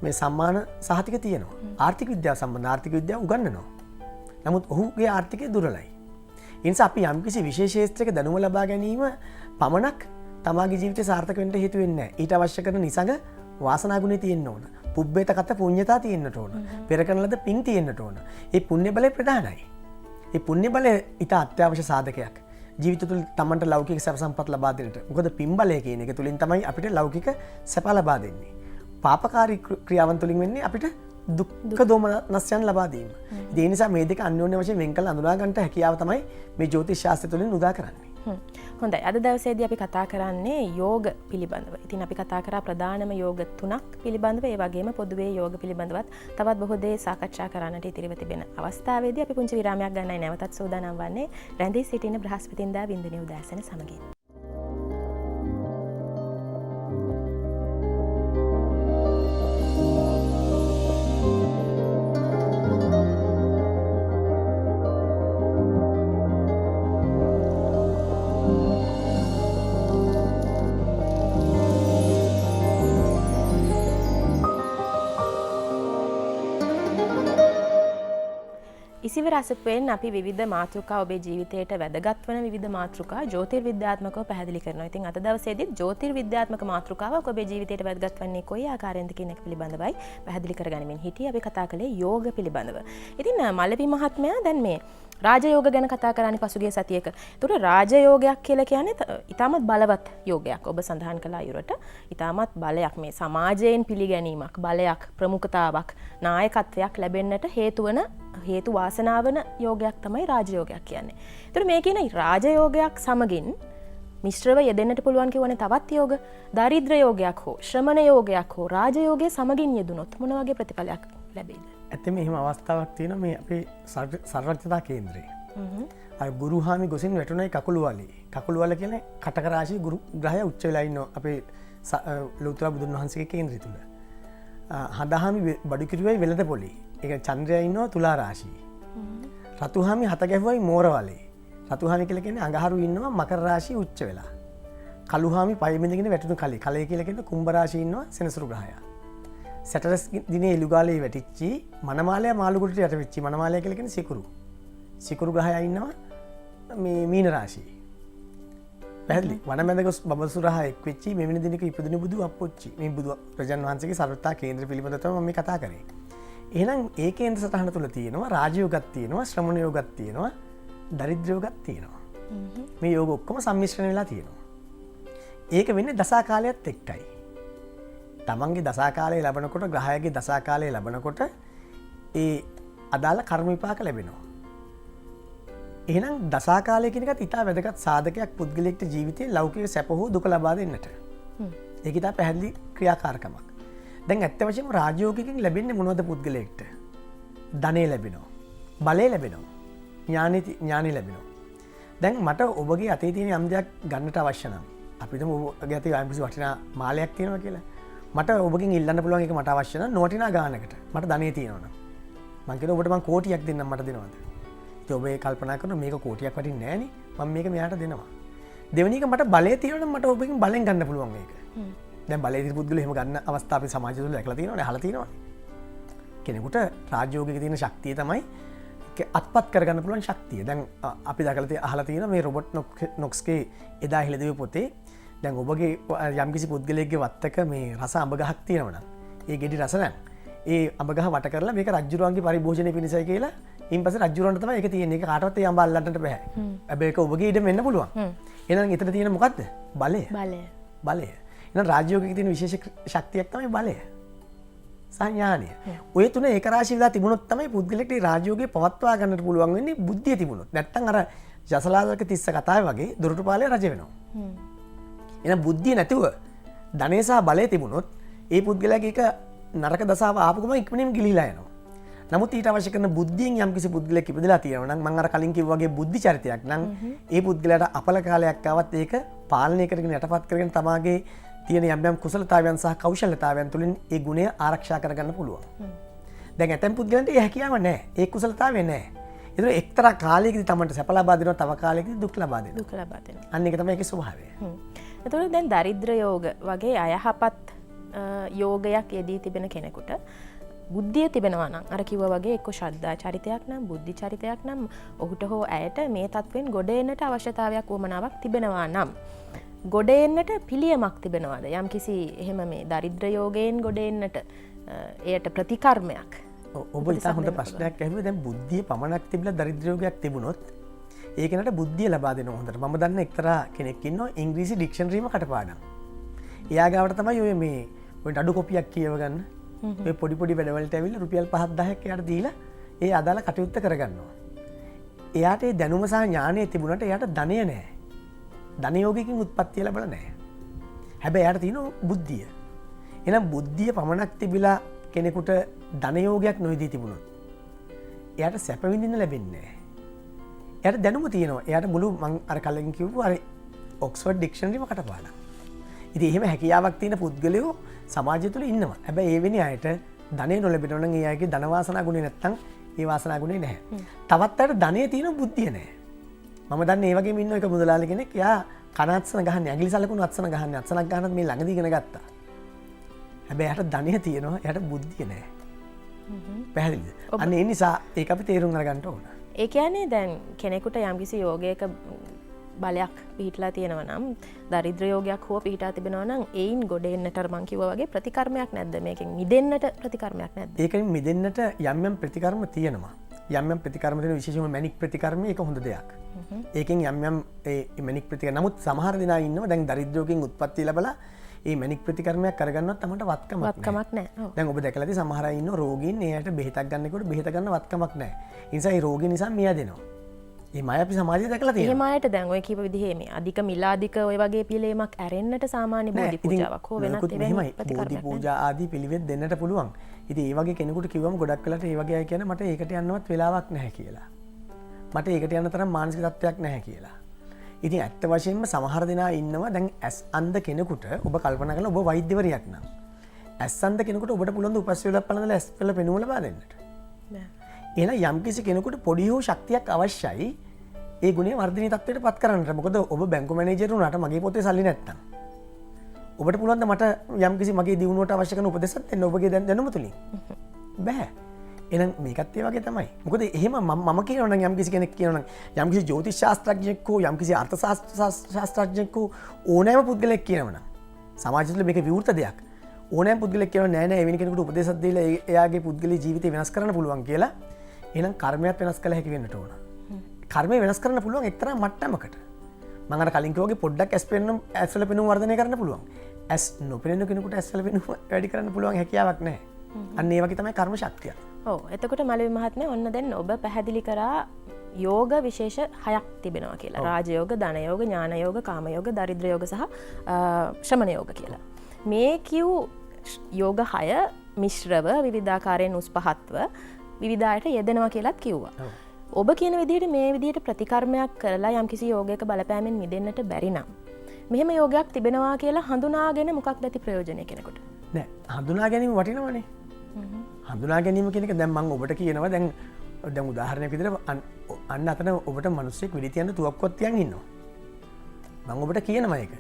මේ සම්මාන සහතික තියෙනවා. ආර්ථික විද්‍යාව සම්බන්ධ ආර්ථික විද්‍යාව උගන්වනවා. නමුත් ඔහුගේ ආර්ථිකය දුර්වලයි. ඒ නිසා අපි යම්කිසි විශේෂ ක්ෂේත්‍රයක දැනුම ලබා ගැනීම පමණක් තමාගේ ජීවිතය සාර්ථක වෙන්න හේතු වෙන්නේ නැහැ. ඊට අවශ්‍ය කරන නිසඟ වාසනා ගුණය තියෙන්න ඕන. පුබ්බේත කත පුඤ්ඤතා තියෙන්නට ඕන. පෙර කරන ලද පින් තියෙන්නට ඕන. ඒ පුණ්‍ය බලය ප්‍රධානයි. ඒ පුණ්‍ය බලය ඊට අත්‍යවශ්‍ය සාධකයක්. ජීවිත තුළ තමන්ට ලෞකික සැප සම්පත් ලබා දෙන්නට. මොකද පින් බලය කියන එක තුලින් තමයි අපිට ලෞකික සැප ලබා දෙන්නේ. පාපකාරී ක්‍රියාවන් තුලින් වෙන්නේ අපිට දුක්ඛ දෝමනස්යන් ලබා දීම. ඒ නිසා මේ දෙක අන්‍යෝන්‍ය වශයෙන් වෙන් කළ අඳුනා ගන්නට හැකියාව තමයි මේ ජ්‍යොතිෂ ශාස්ත්‍රය තුලින් උදා කරන්නේ. හොඳයි. අද දවසේදී අපි කතා කරන්නේ යෝග පිළිබඳව. ඉතින් අපි කතා කරා ප්‍රධානම යෝග 3ක් පිළිබඳව. ඒ වගේම පොදුවේ යෝග පිළිබඳවත් තවත් බොහෝ දේ සාකච්ඡා කරන්නට ඉතිරිව තිබෙන අවස්ථාවේදී අපි පුංචි විරාමයක් ගන්නයි නැවතත් සූදානම් වන්නේ. රැඳී සිටින බ්‍රහස්පතින්දා වින්දනීය උදෑසන සමගින්. ඉසිවර අසපුවෙන් අපි විවිධ මාතෘකා ඔබේ ජීවිතයට වැදගත් වන විවිධ මාතෘකා ජ්‍යොතිර්විද්‍යාත්මකව පැහැදිලි කරනවා. ඉතින් අද දවසේදී ජ්‍යොතිර්විද්‍යාත්මක මාතෘකාවක් ඔබේ ජීවිතයට වැදගත් වන්නේ කොයි ආකාරයෙන්ද කියන එක පිළිබඳවයි පැහැදිලි කරගනිමින් හිටියේ. අපි කතා කළේ යෝග පිළිබඳව. ඉතින් මලවි මහත්මයා දැන් මේ රාජයෝග ගැන කතා කරන්නේ පසුගිය සතියක. ඒතර රාජයෝගයක් කියලා කියන්නේ ඊටමත් බලවත් යෝගයක්. ඔබ සඳහන් කළ අයුරට ඊටමත් බලයක් මේ සමාජයෙන් පිළිගැනීමක්, බලයක්, ප්‍රමුඛතාවක්, නායකත්වයක් ලැබෙන්නට හේතු වාසනා වන යෝගයක් තමයි රාජයෝගයක් කියන්නේ. ඒතර මේ කියන රාජයෝගයක් සමගින් මිශ්‍රව යෙදෙන්නට පුළුවන් කියවනේ තවත් යෝග, දාරිද්‍ර යෝගයක් හෝ ශ්‍රමණ යෝගයක් හෝ රාජයෝගයේ සමගින් යෙදුනොත් මොන වගේ ප්‍රතිඵලයක් ලැබෙයිද? ඇත්තම එහෙම අවස්ථාවක් තියෙනවා මේ අපේ සර්වඥතා කේන්ද්‍රයේ. අර ගුරුහාමි ගොසින් වැටුණයි කකුළුවලේ. කකුළුවල කියන්නේ කටක රාශිය ගුරු ග්‍රහය උච්ච වෙලා ඉන්නවා අපේ ලෞතර බුදුන් වහන්සේගේ කේන්ද්‍රය තුල. හඳහාමි බඩු කිරුවයි වෙළඳ පොලේ. ඒක චන්ද්‍රයා ඉන්නවා තුලා රාශියේ. රතුහාමි හත ගැහුවයි මෝරවලේ. රතුහාමි කියලා කියන්නේ අඟහරු ඉන්නවා මකර රාශිය උච්ච වෙලා. කළුහාමි පය බින්දගෙන වැටුණු කලේ. කලේ කියලා කියන්නේ කුම්භ රාශිය ඉන්නවා සෙනසුරු ග්‍රහයා. සැටරස් දිනේ එළුගාලේ වැටිච්චි මනමාලයා මාළුකුඩට යට වෙච්චි මනමාලයා කියලා කියන්නේ සිකුරු. සිකුරු ග්‍රහයා ඉන්නවා මේ මීන රාශියේ. පැහැදිලි. වනමැද ගොස් බබසුරහ එක් වෙච්චි මෙවැනි දිනක ඉපදුණු බුදු අප්පොච්චි. මේ බුදු රජන් වහන්සේගේ සර්වතා කේන්ද්‍ර පිළිබඳව තමයි මම මේ කතා කරේ. එහෙනම් ඒ කේන්ද්‍ර සටහන තුල තියෙනවා රාජයෝගයක් තියෙනවා ශ්‍රමණ යෝගයක් තියෙනවා දරිද්‍ර යෝගයක් තියෙනවා. මේ යෝග ඔක්කොම සම්මිශ්‍රණ වෙලා තියෙනවා. ඒක වෙන්නේ දසාකාලයත් එක්කයි. තමන්ගේ දසාකාලය ලැබනකොට ග්‍රහයගේ දසාකාලය ලැබනකොට ඒ අදාළ කර්ම විපාක ලැබෙනවා. එහෙනම් දසාකාලය කියන එකත් ඉතා වැදගත් සාධකයක් පුද්ගලයෙක්ට ජීවිතේ ලෞකික සැප හෝ දුක ලබා දෙන්නට. ඒක ඉතා පැහැදිලි ක්‍රියාකාරකමක්. දැන් ඇත්ත වශයෙන්ම රාජයෝගිකෙන් ලැබෙන්නේ මොනවද පුද්ගලයෙක්ට? ධනෙ ලැබෙනවා. බලය ලැබෙනවා. ඥානෙ ලැබෙනවා. දැන් මට ඔබගේ අතේ තියෙන යම් දෙයක් ගන්නට අවශ්‍ය නම් අපි හිතමු ඔබගේ අතේ යම්කිසි වටිනා මාලයක් තියෙනවා කියලා. මට ඔබගෙන් ඉල්ලන්න පුළුවන් එක මට අවශ්‍ය නම් නොවටිනා ගානකට. මට ධනෙ තියෙනවා නම්. මං කියනවා ඔබට මං කෝටියක් දෙන්නම් මට දෙනවද? ඔබේ කල්පනා කරන මේක කෝටියක් වටින් නෑන මම මේක මෙයාට දෙනවා. දෙවනික මට බලය තියෙන මට ඔබකින් බලෙන් ගන්න පුළුවන් මේක දැන් බලය පුද්ගල හෙම ගන්න අවස්ථාව සමාජ තුළ ඇකලා තියෙනවා හලතිනවා කෙනෙකුට රාජ්‍යෝගක තියෙන ශක්තිය තමයි අත්පත් කරගන්න පුළුවන් ශක්තිය දැන් අපි දකලති අහලා තියෙන මේ රොබොට් නොක්ස්ගේ එදා හිලදව පොතේ දැන් ඔබගේ යම්කිසි පුද්ගලයගේ වත්තක මේ රස අඹගහක් තියෙනවන ඒ ගෙඩි රසනන් ඒ අඹගහ වට කරලා මේක රජ්ජුරුවන්ගේ පරිභෝජනය පිණිසයි කියලා ඉන් පස රජ්ජුරන්ටම එක තියෙන එක කාටවත් අඹ අල්ලන්නට බෑ ඇබේක ඔබගේ ඉඩ මෙන්න පුළුවන් එනම් එතන තියෙන මොකක්ද බලය බලය එන රාජ්‍යෝගක තියෙන විශේෂ ශක්තියක් තමයි බලය සංඥානය ඔය තුන ඒකරාශිලා තිබුණොත් තමයි පුද්ගලෙක්ට රාජ්‍යෝගය පවත්වා ගන්නට පුළුවන් වෙන්නේ බුද්ධිය තිබුණොත් නැත්තම් අර ජසලාදක තිස්ස කතාව වගේ දොරටුපාලය රජ වෙනවා එන බුද්ධිය නැතිව ධනය සහ බලය තිබුණොත් ඒ පුද්ගලයාගේ එක නරක දසාව ආපුගම ඉක්මනින් ගිලිලා යනවා නමුත් ඊට අවශ්‍ය කරන බුද්ධියෙන් යම්කිසි පුද්ගලයෙක් ඉපදලා තියෙනවා නම් මම අර කලින් කිව්වා වගේ බුද්ධි චරිතයක් නම් ඒ පුද්ගලයාට අපල කාලයක් ආවත් ඒක පාලනය කරගෙන යටපත් කරගෙන තමාගේ තියෙන යම් කුසලතාවයන් සහ කෞශල්‍යතාවයන් තුළින් ඒ ගුණය ආරක්ෂා කරගන්න පුළුවන්. දැන් ඇතැම් පුද්ගලයන්ට ඒ හැකියාව නැහැ. ඒ කුසලතාවය නැහැ. ඒතර එක්තරා කාලයකදී තමන්ට සැප ලබා දෙනවා තව කාලයකදී දුක් ලබා දෙනවා. අන්න ඒක තමයි ඒකේ ස්වභාවය. එතකොට දැන් දරිද්‍ර යෝග වගේ අයහපත් යෝගයක් යෙදී තිබෙන කෙනෙකුට බුද්ධිය තිබෙනවා නම් අර කිව්වා වගේ එක්ක ශ්‍රද්ධා චරිතයක් නම් බුද්ධි චරිතයක් නම් ඔහුට හෝ ඇයට මේ තත්වෙන් ගොඩ එන්නට අවශ්‍යතාවයක් වමනාවක් තිබෙනවා නම් ගොඩ එන්නට පිළියමක් තිබෙනවාද යම් කිසි එහෙම මේ දරිද්‍ර යෝගයෙන් ගොඩ එන්නට එයට ප්‍රතිකර්මයක් ඔබ ඉතා හොඳ ප්‍රශ්නයක් ඇහුවේ දැන් බුද්ධිය පමණක් තිබිලා දරිද්‍ර යෝගයක් තිබුණොත් ඒකනට බුද්ධිය ලබා දෙනවා හොඳට මම දන්න එක්තරා කෙනෙක් ඉන්නවා ඉංග්‍රීසි ඩික්ෂනරිම කටපාඩම් එයා ගාවට තමයි ඔය මේ ඔය අඩු කොපියක් කියව ගන්න ඔය පොඩි පොඩි වැඩවලට ඇවිල්ලා රුපියල් 5,000ක් එයාට දීලා ඒ අදාළ කටයුත්ත කරගන්නවා එයාට ඒ දැනුම සහ ඥානය තිබුණාට එයාට ධනය නැහැ ධනයෝගකින් උත්පත්තිය ලැබල නෑ හැබැ යට තියන බුද්ධිය එනම් බුද්ධිය පමණක් තිබිලා කෙනෙකුට ධනයෝගයක් නොයිදී තිබුණොත් එයට සැපවිඳින්න ලැබෙන්නේ යට දැනුම තියෙනවා එයට මුළු මං අර කලින් කිව්ව අර ඔක්ස්ෆර්ඩ් ඩික්ෂනරිම කටපාඩම් ඉතින් එහෙම හැකියාවක් තියෙන පුද්ගලයෝ සමාජය තුළ ඉන්නවා හැබැයි ඒ වෙන අයට ධනය නොලැබෙනවා නම් ඒ අයගේ ධන වාසනා ගුණය නැත්තම් ඒ වාසනා ගුණය නැහැ තවත් අයට ධනය තියෙන බුද්ධිය නැහැ මම දන්න ඒවගේ ඉන්න එක මුදලාලි කෙනෙක් යා කනත්සන ගහන්න ඇගලි සලකුණු අත්සන ගහන්න අත්සනක් ගහන මේ ළඟදිගෙන ගත්තා හැබැ යට ධනය තියෙනවා යට බුද්ධිය නෑ පැහැදිලි අන්න ඒ නිසා ඒ අපි තේරුම් අරගන්නට ඕන ඒ කියන්නේ දැන් කෙනෙකුට යම්කිසි යෝගයක බලයක් පිහිටලා තියෙනව නම් දරිද්‍ර යෝගයක් හෝ පිහිටා තිබෙනවා නම් එයින් ගොඩ එන්නට මං කිව්වා වගේ ප්‍රතිකර්මයක් නැද්ද මේකෙන් මිදෙන්නට ප්‍රතිකර්මයක් නැද්ද ඒකෙන් මිදෙන්නට යම් ප්‍රතිකර්ම තියෙනවා යම් ප්‍රතිකර්ම තියෙන විශේෂම මැනික් ප්‍රතිකර්මය එක හොඳ දෙයක් ඒකෙන් යම් මැනික් ප්‍රතික නමුත් සමහර දෙනා ඉන්නවා දැන් දරිද්‍රයෝගයෙන් උත්පත්ති ලැබලා ඒ මැනික් ප්‍රතිකර්මයක් කරගන්නවත් තමන්ට වත්කමක් නැහැ දැන් ඔබ දැකලා ඇති සමහර අය ඉන්නවා රෝගීන් එයාට බෙහෙතක් ගන්නකොට බෙහෙත ගන්න වත්කමක් නැහැ ඒ නිසා ඒ රෝගී නිසා මිය දෙනවා ඒ මය අපි සමාජයේ දැකලා තියෙනවා එහෙම අයට දැන් ඔය කීප විදිහේ මේ අධික මිලාදික ඔය වගේ පිළිලීමක් ඇරෙන්නට සාමාන්‍ය බෝධි පූජාවක් හෝ වෙනත් එවැනි බෝධි පූජා ආදී පිළිවෙත් දෙන්නට පුළුවන් ඉතින් ඒ වගේ කෙනෙකුට කිව්වම ගොඩක් වෙලාට ඒ වගේ අය කියන මට ඒකට යන්නවත් වෙලාවක් නැහැ කියලා මට ඒකට යන්න තරම් මානසික තත්ත්වයක් නැහැ කියලා ඉතින් ඇත්ත වශයෙන්ම සමහර දෙනා ඉන්නවා දැන් ඇස් අන්ධ කෙනෙකුට ඔබ කල්පනා කරලා ඔබ වෛද්‍යවරියක් නම් ඇස් අන්ධ කෙනෙකුට ඔබට පුළුවන් ද උපස් වේලක් පලඳලා ඇස් වල පෙනුම ලබා දෙන්නට එහෙනම් යම්කිසි කෙනෙකුට පොඩි හෝ ශක්තියක් අවශ්‍යයි ඒ ගුණය වර්ධනීය තත්ත්වයට පත් කරන්නට මොකද ඔබ බැංකු මැනේජර් වුණාට මගේ පොතේ සල්ලි නැත්තම් ඔබට පුළුවන් ද මට යම්කිසි මගේ දියුණුවට අවශ්‍ය කරන උපදෙසක් දෙන්න ඔබගේ දැනුම තුලින් බෑ එහෙනම් මේකත් ඒ වගේ තමයි මොකද එහෙම මම කියනවා නම් යම්කිසි කෙනෙක් කියනවා නම් යම්කිසි ජ්‍යොතිෂ ශාස්ත්‍රඥයෙක් හෝ යම්කිසි අර්ථ ශාස්ත්‍රඥයෙක් හෝ ඕනෑම පුද්ගලයෙක් කියනවා නම් සමාජය තුළ මේක විවෘත දෙයක් ඕනෑම පුද්ගලයෙක් කියනවා නෑ නෑ එවැනි කෙනෙකුට උපදෙසක් දීලා එයාගේ පුද්ගලික ජීවිතය වෙනස් කරන්න පුළුවන් කියලා එහෙනම් කර්මයක් වෙනස් කළ හැකි වෙන්නට ඕන කර්මය වෙනස් කරන්න පුළුවන් එක්තරා මට්ටමකට මම අර කලින් කිව්වා වගේ පොඩ්ඩක් ඇස් වල පෙනුම වර්ධනය කරන්න පුළුවන් ඇස් නොපෙනෙන කෙනෙකුට ඇස් වල පෙනුම වැඩි කරන්න පුළුවන් හැකියාවක් නැහැ අන්න ඒ වගේ තමයි කර්ම ශක්තිය ඔව් එතකොට මලවි මහත්මයා ඔන්න දැන් ඔබ පැහැදිලි කරා යෝග විශේෂ 6ක් තිබෙනවා කියලා රාජයෝග ධනයෝග ඥානයෝග කාමයෝග දරිද්‍රයෝග සහ ශ්‍රමණයෝග කියලා මේ කිව් යෝග 6 මිශ්‍රව විවිධාකාරයෙන් උස් පහත්ව විවිධායට යෙදෙනවා කියලාත් කිව්වා ඔබ කියන විදිහට මේ විදිහට ප්‍රතිකර්මයක් කරලා යම්කිසි යෝගයක බලපෑමෙන් මිදෙන්නට බැරි නම් මෙහෙම යෝගයක් තිබෙනවා කියලා හඳුනාගෙන මොකක්ද ඇති ප්‍රයෝජනය කෙනෙකුට නෑ හඳුනා ගැනීම වටිනවනේ හඳුනා ගැනීම කියන එක දැන් මම ඔබට කියනවා දැන් උදාහරණයක් විදිහට අන්න අතන ඔබට මනුස්සෙක් විලිතියන්න තුවක්කොත්තියන් ඉන්නවා. මං ඔබට කියනවා එක.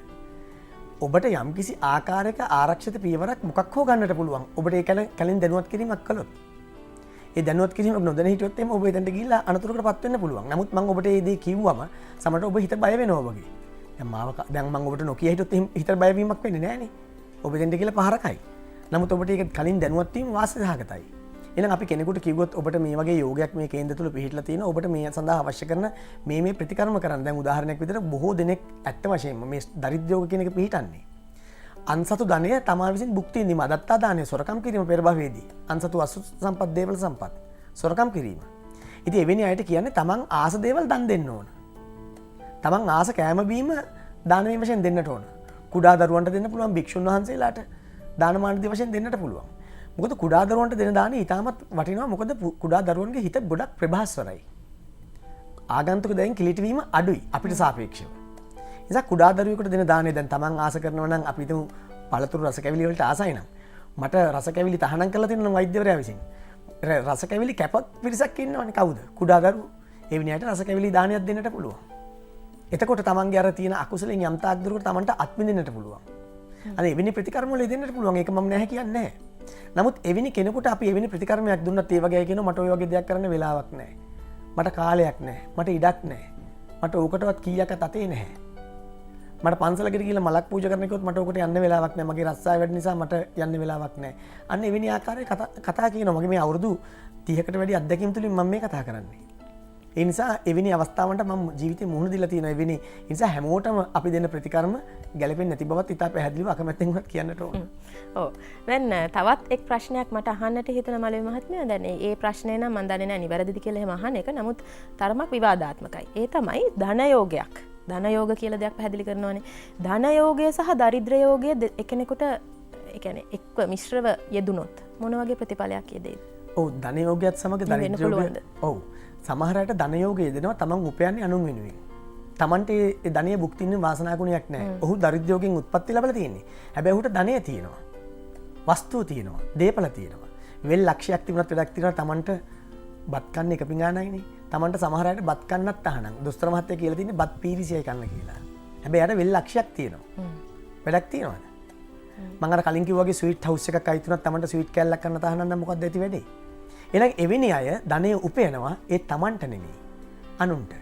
ඔබට යම් කිසි ආකාරයක ආරක්ෂිත පියවරක් මොකක් හෝ ගන්නට පුළුවන්. ඔබට ඒ කලින් දැනුවත් කිරීමක් කළොත්. ඒ දැනුවත් කිරීමක් නොදැන හිටියොත් එimhe ඔබ එතනට ගිහිල්ලා අනතුරකටපත් වෙන්න පුළුවන්. නමුත් මං ඔබට මේ දේ කිව්වම සමහරට ඔබ හිත බය වෙනවා වගේ. දැන් මං ඔබට නොකිය හිටියොත් හිතට බය වීමක් වෙන්නේ නැහනේ. ඔබ එතනට ගිහලා පහරකයි. නමුත් ඔබට ඒක කලින් දැනුවත් වීම වාසිසහගතයි. එහෙනම් අපි කෙනෙකුට කිව්වොත් ඔබට මේ වගේ යෝගයක් මේ කේන්ද්‍ර තුල පිහිටලා තියෙනවා. ඔබට මේ සඳහා අවශ්‍ය කරන මේ ප්‍රතිකර්ම කරන්න. දැන් උදාහරණයක් විදිහට බොහෝ දෙනෙක් ඇත්ත වශයෙන්ම මේ දරිද්‍ර යෝග කියන එක පිහිටන්නේ. අන්සතු ධනය තමා විසින් භුක්ති විඳීම, අදත්තා දානය, සොරකම් කිරීම පෙර භවයේදී. අන්සතු අසු සම්පත්, දේවල් සම්පත්, සොරකම් කිරීම. ඉතින් එවැනි අයට කියන්නේ තමන් ආස දේවල් දන් දෙන්න ඕන. තමන් ආස කෑම බීම දානමය වශයෙන් දෙන්නට ඕන. කුඩා දරුවන්ට දෙන්න පුළුවන්, භික්ෂුන් වහන්සේලාට දානමාන වශයෙන් දෙන්නට පුළුවන්. මොකද කුඩා දරුවන්ට දෙන දානෙ ඉතාමත් වටිනවා. මොකද කුඩා දරුවන්ගේ හිත ගොඩක් ප්‍රභාස්වරයි. ආගන්තුක දැන් කිලිටවීම අඩුයි අපිට සාපේක්ෂව. නිසා කුඩා දරුවෙකුට දෙන දානෙ දැන් තමන් ආස කරනවා නම් අපි හිතමු පළතුරු රස කැවිලි වලට ආසයි නම් මට රස කැවිලි තහනම් කරලා තියෙනවා වෛද්‍යවරයා විසින්. රස කැවිලි කැපත් පිරිසක් ඉන්නවනේ කවුද? කුඩා දරුවෝ. ඒ විනයට රස කැවිලි දානයක් දෙන්නට පුළුවන්. එතකොට තමන්ගේ අර තියෙන අකුසලෙන් යම් තාක් දුරකට තමන්ට අත්විඳින්නට පුළුවන්. අනේ එවැනි ප්‍රතිකර්ම වල දෙන්නට පුළුවන්. ඒක මම නැහැ කියන්නේ නැහැ. නමුත් එවැනි කෙනෙකුට අපි එවැනි ප්‍රතිකර්මයක් දුන්නත් ඒ වගේ කියනවා මට ඔය වගේ දෙයක් කරන්න වෙලාවක් නැහැ. මට කාලයක් නැහැ. මට ඉඩක් නැහැ. මට ඕකටවත් කීයක්වත් අතේ නැහැ. මට පන්සලකට ගිහලා මලක් පූජා කරන්න කිව්වොත් මට ඕකට යන්න වෙලාවක් නැහැ. මගේ රස්සාව වැඩි නිසා මට යන්න වෙලාවක් නැහැ. අන්න එවැනි ආකාරයේ කතා කියනවා. මගේ මේ අවුරුදු 30කට වැඩි අත්දැකීම් තුලින් මම මේ කතා කරන්නේ. ඒ නිසා එවැනි අවස්ථාවන්ට මම ජීවිතේ මුහුණ දීලා තියෙනවා. එවැනි නිසා හැමෝටම අපි දෙන ප්‍රතිකර්ම ගැලපෙන්නේ නැති බවත් ඉතා පැහැදිලිව අකමැත්තෙන් උනත් කියන්නට ඕන. ඔව්. දැන් තවත් එක් ප්‍රශ්නයක් මට අහන්නට හිතෙන මලේ මහත්මයා. දැන් මේ ප්‍රශ්නේ නම් මම දන්නේ නැහැ නිවැරදිද කියලා එහෙම අහන එක. නමුත් තරමක් විවාදාත්මකයි. ඒ තමයි ධන යෝගයක්. ධන යෝග කියලා දෙයක් පැහැදිලි කරනවානේ. ධන යෝගය සහ දරිද්‍ර යෝගය එකිනෙකට ඒ කියන්නේ එක්ව මිශ්‍රව යෙදුනොත් මොන වගේ ප්‍රතිඵලයක් යෙදෙයිද? ඔව් ධන යෝගයත් සමග දරිද්‍ර යෝගය. ඔව්. සමහර අයට ධන යෝගය දෙනවා තමන් උපයන්නේ අනුන් වෙනුවෙන්. තමන්ට ඒ ධනය භුක්ති විඳින්න වාසනා ගුණයක් නැහැ. ඔහු දරිද්‍ර යෝගයෙන් උත්පත්ති ලැබලා තියෙන්නේ. හැබැයි ඔහුට ධනය තියෙනවා. වස්තුව තියෙනවා. දේපල තියෙනවා. වෙල් ලක්ෂයක් තිබුණත් වැඩක් තියෙනවා තමන්ට බත් කන්න එක පිඟානයිනේ. තමන්ට සමහර අයට බත් කන්නත් අහනම්. දොස්තර මහත්තයා කියලා තියෙන්නේ බත් පීරිසියයි කන්න කියලා. හැබැයි අර වෙල් ලක්ෂයක් තියෙනවා. වැඩක් තියෙනවද? මම අර කලින් කිව්වා වගේ ස්වීට් හවුස් එකක් අයිති වුණත් තමන්ට ස්වීට් කෑල්ලක් කන්න තහනම් නම් මොකක්ද ඇති වෙන්නේ? එහෙනම් එවැනි අය ධනය උපයනවා ඒ තමන්ට නෙමෙයි අනුන්ට.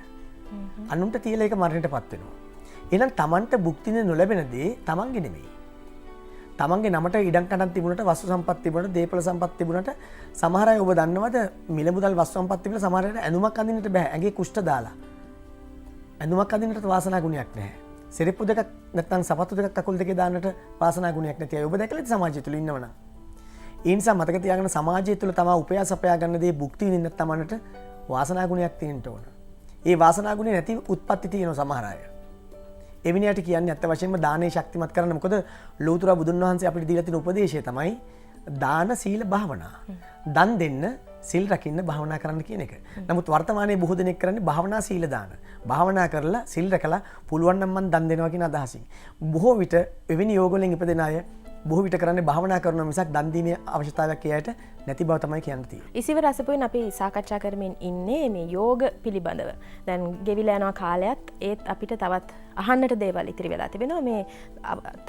අනුන්ට තියලා ඒක මරණයටපත් වෙනවා. එහෙනම් තමන්ට භුක්ති විඳින්න නොලැබෙන දේ තමන්ගේ නෙමෙයි. තමන්ගේ නමට ඉඩම් කඩම් තිබුණට වස්තු සම්පත් තිබුණට දේපල සම්පත් තිබුණට සමහර අය ඔබ දන්නවද මිල මුදල් වස්තු සම්පත් තිබුණා සමහර අයට ඇඳුමක් අඳින්නට බෑ. ඇඟේ කුෂ්ඨ දාලා. ඇඳුමක් අඳින්නට වාසනා ගුණයක් නැහැ. සිරිප්පු දෙකක් නැත්නම් සපත්තු දෙකක් කකුල් දෙකේ දාන්නට වාසනා ගුණයක් නැති අය ඔබ දැකලාද සමාජය තුල ඉන්නවනම්? ඒ නිසා මතක තියාගන්න සමාජය තුළ තමා උපයා සපයා ගන්න දේ භුක්ති විඳින්න තමන්ට වාසනා ගුණයක් තියෙන්න ඕන. ඒ වාසනා ගුණේ නැති උත්පත්ති තියෙනවා සමහර අය. එවිනියට කියන්නේ ඇත්ත වශයෙන්ම දානේ ශක්තිමත් කරන්න. මොකද ලෝතර බුදුන් වහන්සේ අපිට දීලා තියෙන උපදේශය තමයි දාන සීල භාවනා. දන් දෙන්න සිල් රකින්න භාවනා කරන්න කියන එක. නමුත් වර්තමානයේ බොහෝ දෙනෙක් කරන්නේ භාවනා සීල දාන. භාවනා කරලා සිල් රැකලා පුළුවන් නම් මං දන් දෙනවා කියන අදහසින්. බොහෝ විට එවැනි යෝගවලින් ඉපදෙන අය බොහෝ විට කරන්නේ භාවනා කරනවා මිසක් දන් දීමේ අවශ්‍යතාවයක් එයාට නැති බව තමයි කියන්න තියෙන්නේ. ඉසිව රසපුවෙන් අපි සාකච්ඡා කරමින් ඉන්නේ මේ යෝග පිළිබඳව. දැන් ගෙවිලා යනවා කාලයක් ඒත් අපිට තවත් අහන්නට දේවල් ඉතිරි වෙලා තිබෙනවා. මේ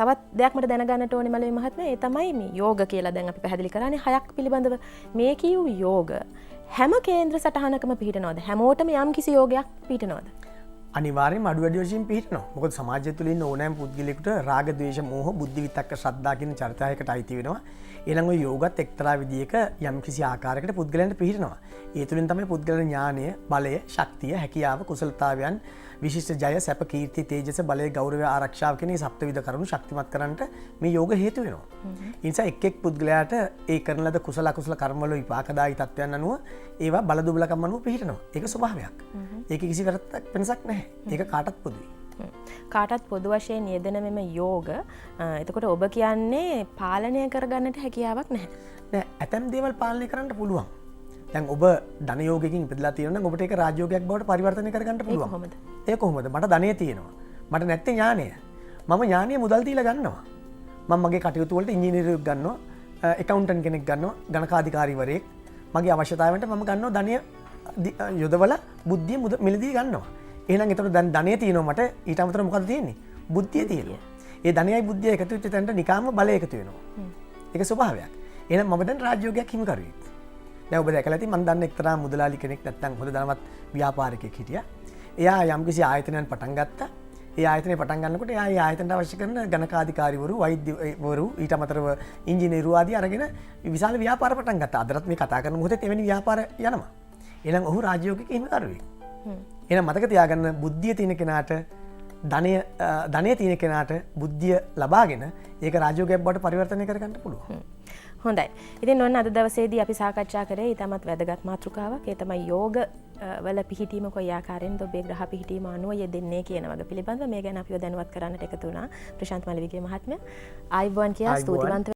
තවත් දෙයක් මට දැනගන්නට ඕනේ මලේ මහත්මයා. ඒ තමයි මේ යෝග කියලා දැන් අපි පැහැදිලි කරන්නේ 6ක් පිළිබඳව. මේ කියු යෝග හැම කේන්ද්‍ර සටහනකම පිහිටනවද? හැමෝටම යම් කිසි යෝගයක් පිහිටනවද? අනිවාර්යයෙන්ම අඩු වැඩි වශයෙන් පිහිටනවා. මොකද සමාජය තුළ ඉන්න ඕනෑම පුද්ගලයෙකුට රාග, ද්වේෂ, මෝහ, බුද්ධි, විතක්ක, ශ්‍රද්ධා කියන චරිතයකට අයිති වෙනවා. ඊළඟ ඔය යෝගත් එක්තරා විදියක යම් කිසි ආකාරයකට පුද්ගලයන්ට පිහිටනවා. ඒ තුලින් තමයි පුද්ගල ඥානය, බලය, ශක්තිය, හැකියාව, කුසලතාවයන්, විශිෂ්ට ජය, සැප, කීර්ති, තේජස, බලය, ගෞරවය, ආරක්ෂාව කියන මේ සප්තවිධ කරුණු ශක්තිමත් කරන්නට මේ යෝග හේතු වෙනවා. ඒ නිසා එක් එක් පුද්ගලයාට ඒ කරන ලද කුසල අකුසල කර්මවල විපාකදායි තත්වයන් අනුව ඒවා බල දුබලකම් අනුව පිහිටනවා. ඒක ස්වභාවයක්. ඒක කිසි වෙනසක් නැහැ. ඒක කාටත් පොදුයි. කාටත් පොදු වශයෙන් යෙදෙන මෙම යෝග එතකොට ඔබ කියන්නේ පාලනය කරගන්නට හැකියාවක් නැහැ. නෑ, ඇතැම් දේවල් පාලනය කරන්න පුළුවන්. දැන් ඔබ ධන යෝගයකින් ඉපදලා තියෙනවා නම් ඔබට ඒක රාජ්‍යෝගයක් බවට පරිවර්තනය කරගන්න පුළුවන්. කොහොමද? ඒ කොහොමද? මට ධනය තියෙනවා. මට නැත්තේ ඥානය. මම ඥානය මුදල් දීලා ගන්නවා. මම මගේ කටයුතු වලට ඉංජිනේරුවෙක් ගන්නවා, ඇකවුන්ටන්ට් කෙනෙක් ගන්නවා, ගණකාධිකාරීවරයෙක්. මගේ අවශ්‍යතාවයන්ට මම ගන්නවා ධනය යොදවල බුද්ධිය මිලදී ගන්නවා. එහෙනම් එතකොට දැන් ධනෙ තියෙනවා මට ඊට අමතරව මොකද තියෙන්නේ? බුද්ධිය තියෙනවා. ඒ ධනයයි බුද්ධිය එකතු වෙච්ච තැනට නිකාම්ම බලය එකතු වෙනවා. ඒක ස්වභාවයක්. එහෙනම් මම දැන් රාජ්‍යෝගයක් හිමිකරුවෙක්. දැන් ඔබ දැකලා ඇති මම දන්න එක්තරා මුදලාලි කෙනෙක් නැත්නම් හොඳ ධනවත් ව්‍යාපාරිකයෙක් හිටියා. එයා යම්කිසි ආයතනයක් පටන් ගත්තා. ඒ ආයතනය පටන් ගන්නකොට එයා ඒ ආයතනට අවශ්‍ය කරන ගණකාධිකාරිවරු, වෛද්‍යවරු, ඊට අමතරව ඉංජිනේරු ආදී අරගෙන විශාල ව්‍යාපාර පටන් ගත්තා. අදටත් මේ කතා කරන මොහොතේ එවැනි ව්‍යාපාර යනවා. එහෙනම් ඔහු රාජ්‍යෝගික හිමිකරුවෙක්. එහෙනම් මතක තියාගන්න බුද්ධිය තියෙන කෙනාට ධනය තියෙන කෙනාට බුද්ධිය ලබාගෙන ඒක රාජ්‍යෝගයක් බවට පරිවර්තනය කරගන්න පුළුවන්. හොඳයි. ඉතින් ඔන්න අද දවසේදී අපි සාකච්ඡා කරේ ඊටමත් වැදගත් මාතෘකාවක්. ඒ තමයි යෝග වල පිහිටීම කොයි ආකාරයෙන්ද ඔබේ ග්‍රහ පිහිටීම අනුව යෙදෙන්නේ කියන වගේ පිළිබඳව මේ ගැන අපිව දැනුවත් කරන්නට එකතු වුණා ප්‍රශාන්ත් මල්ලිවිගේ මහත්මයා. ආයුබෝවන් කියා ස්තුතිවන්ත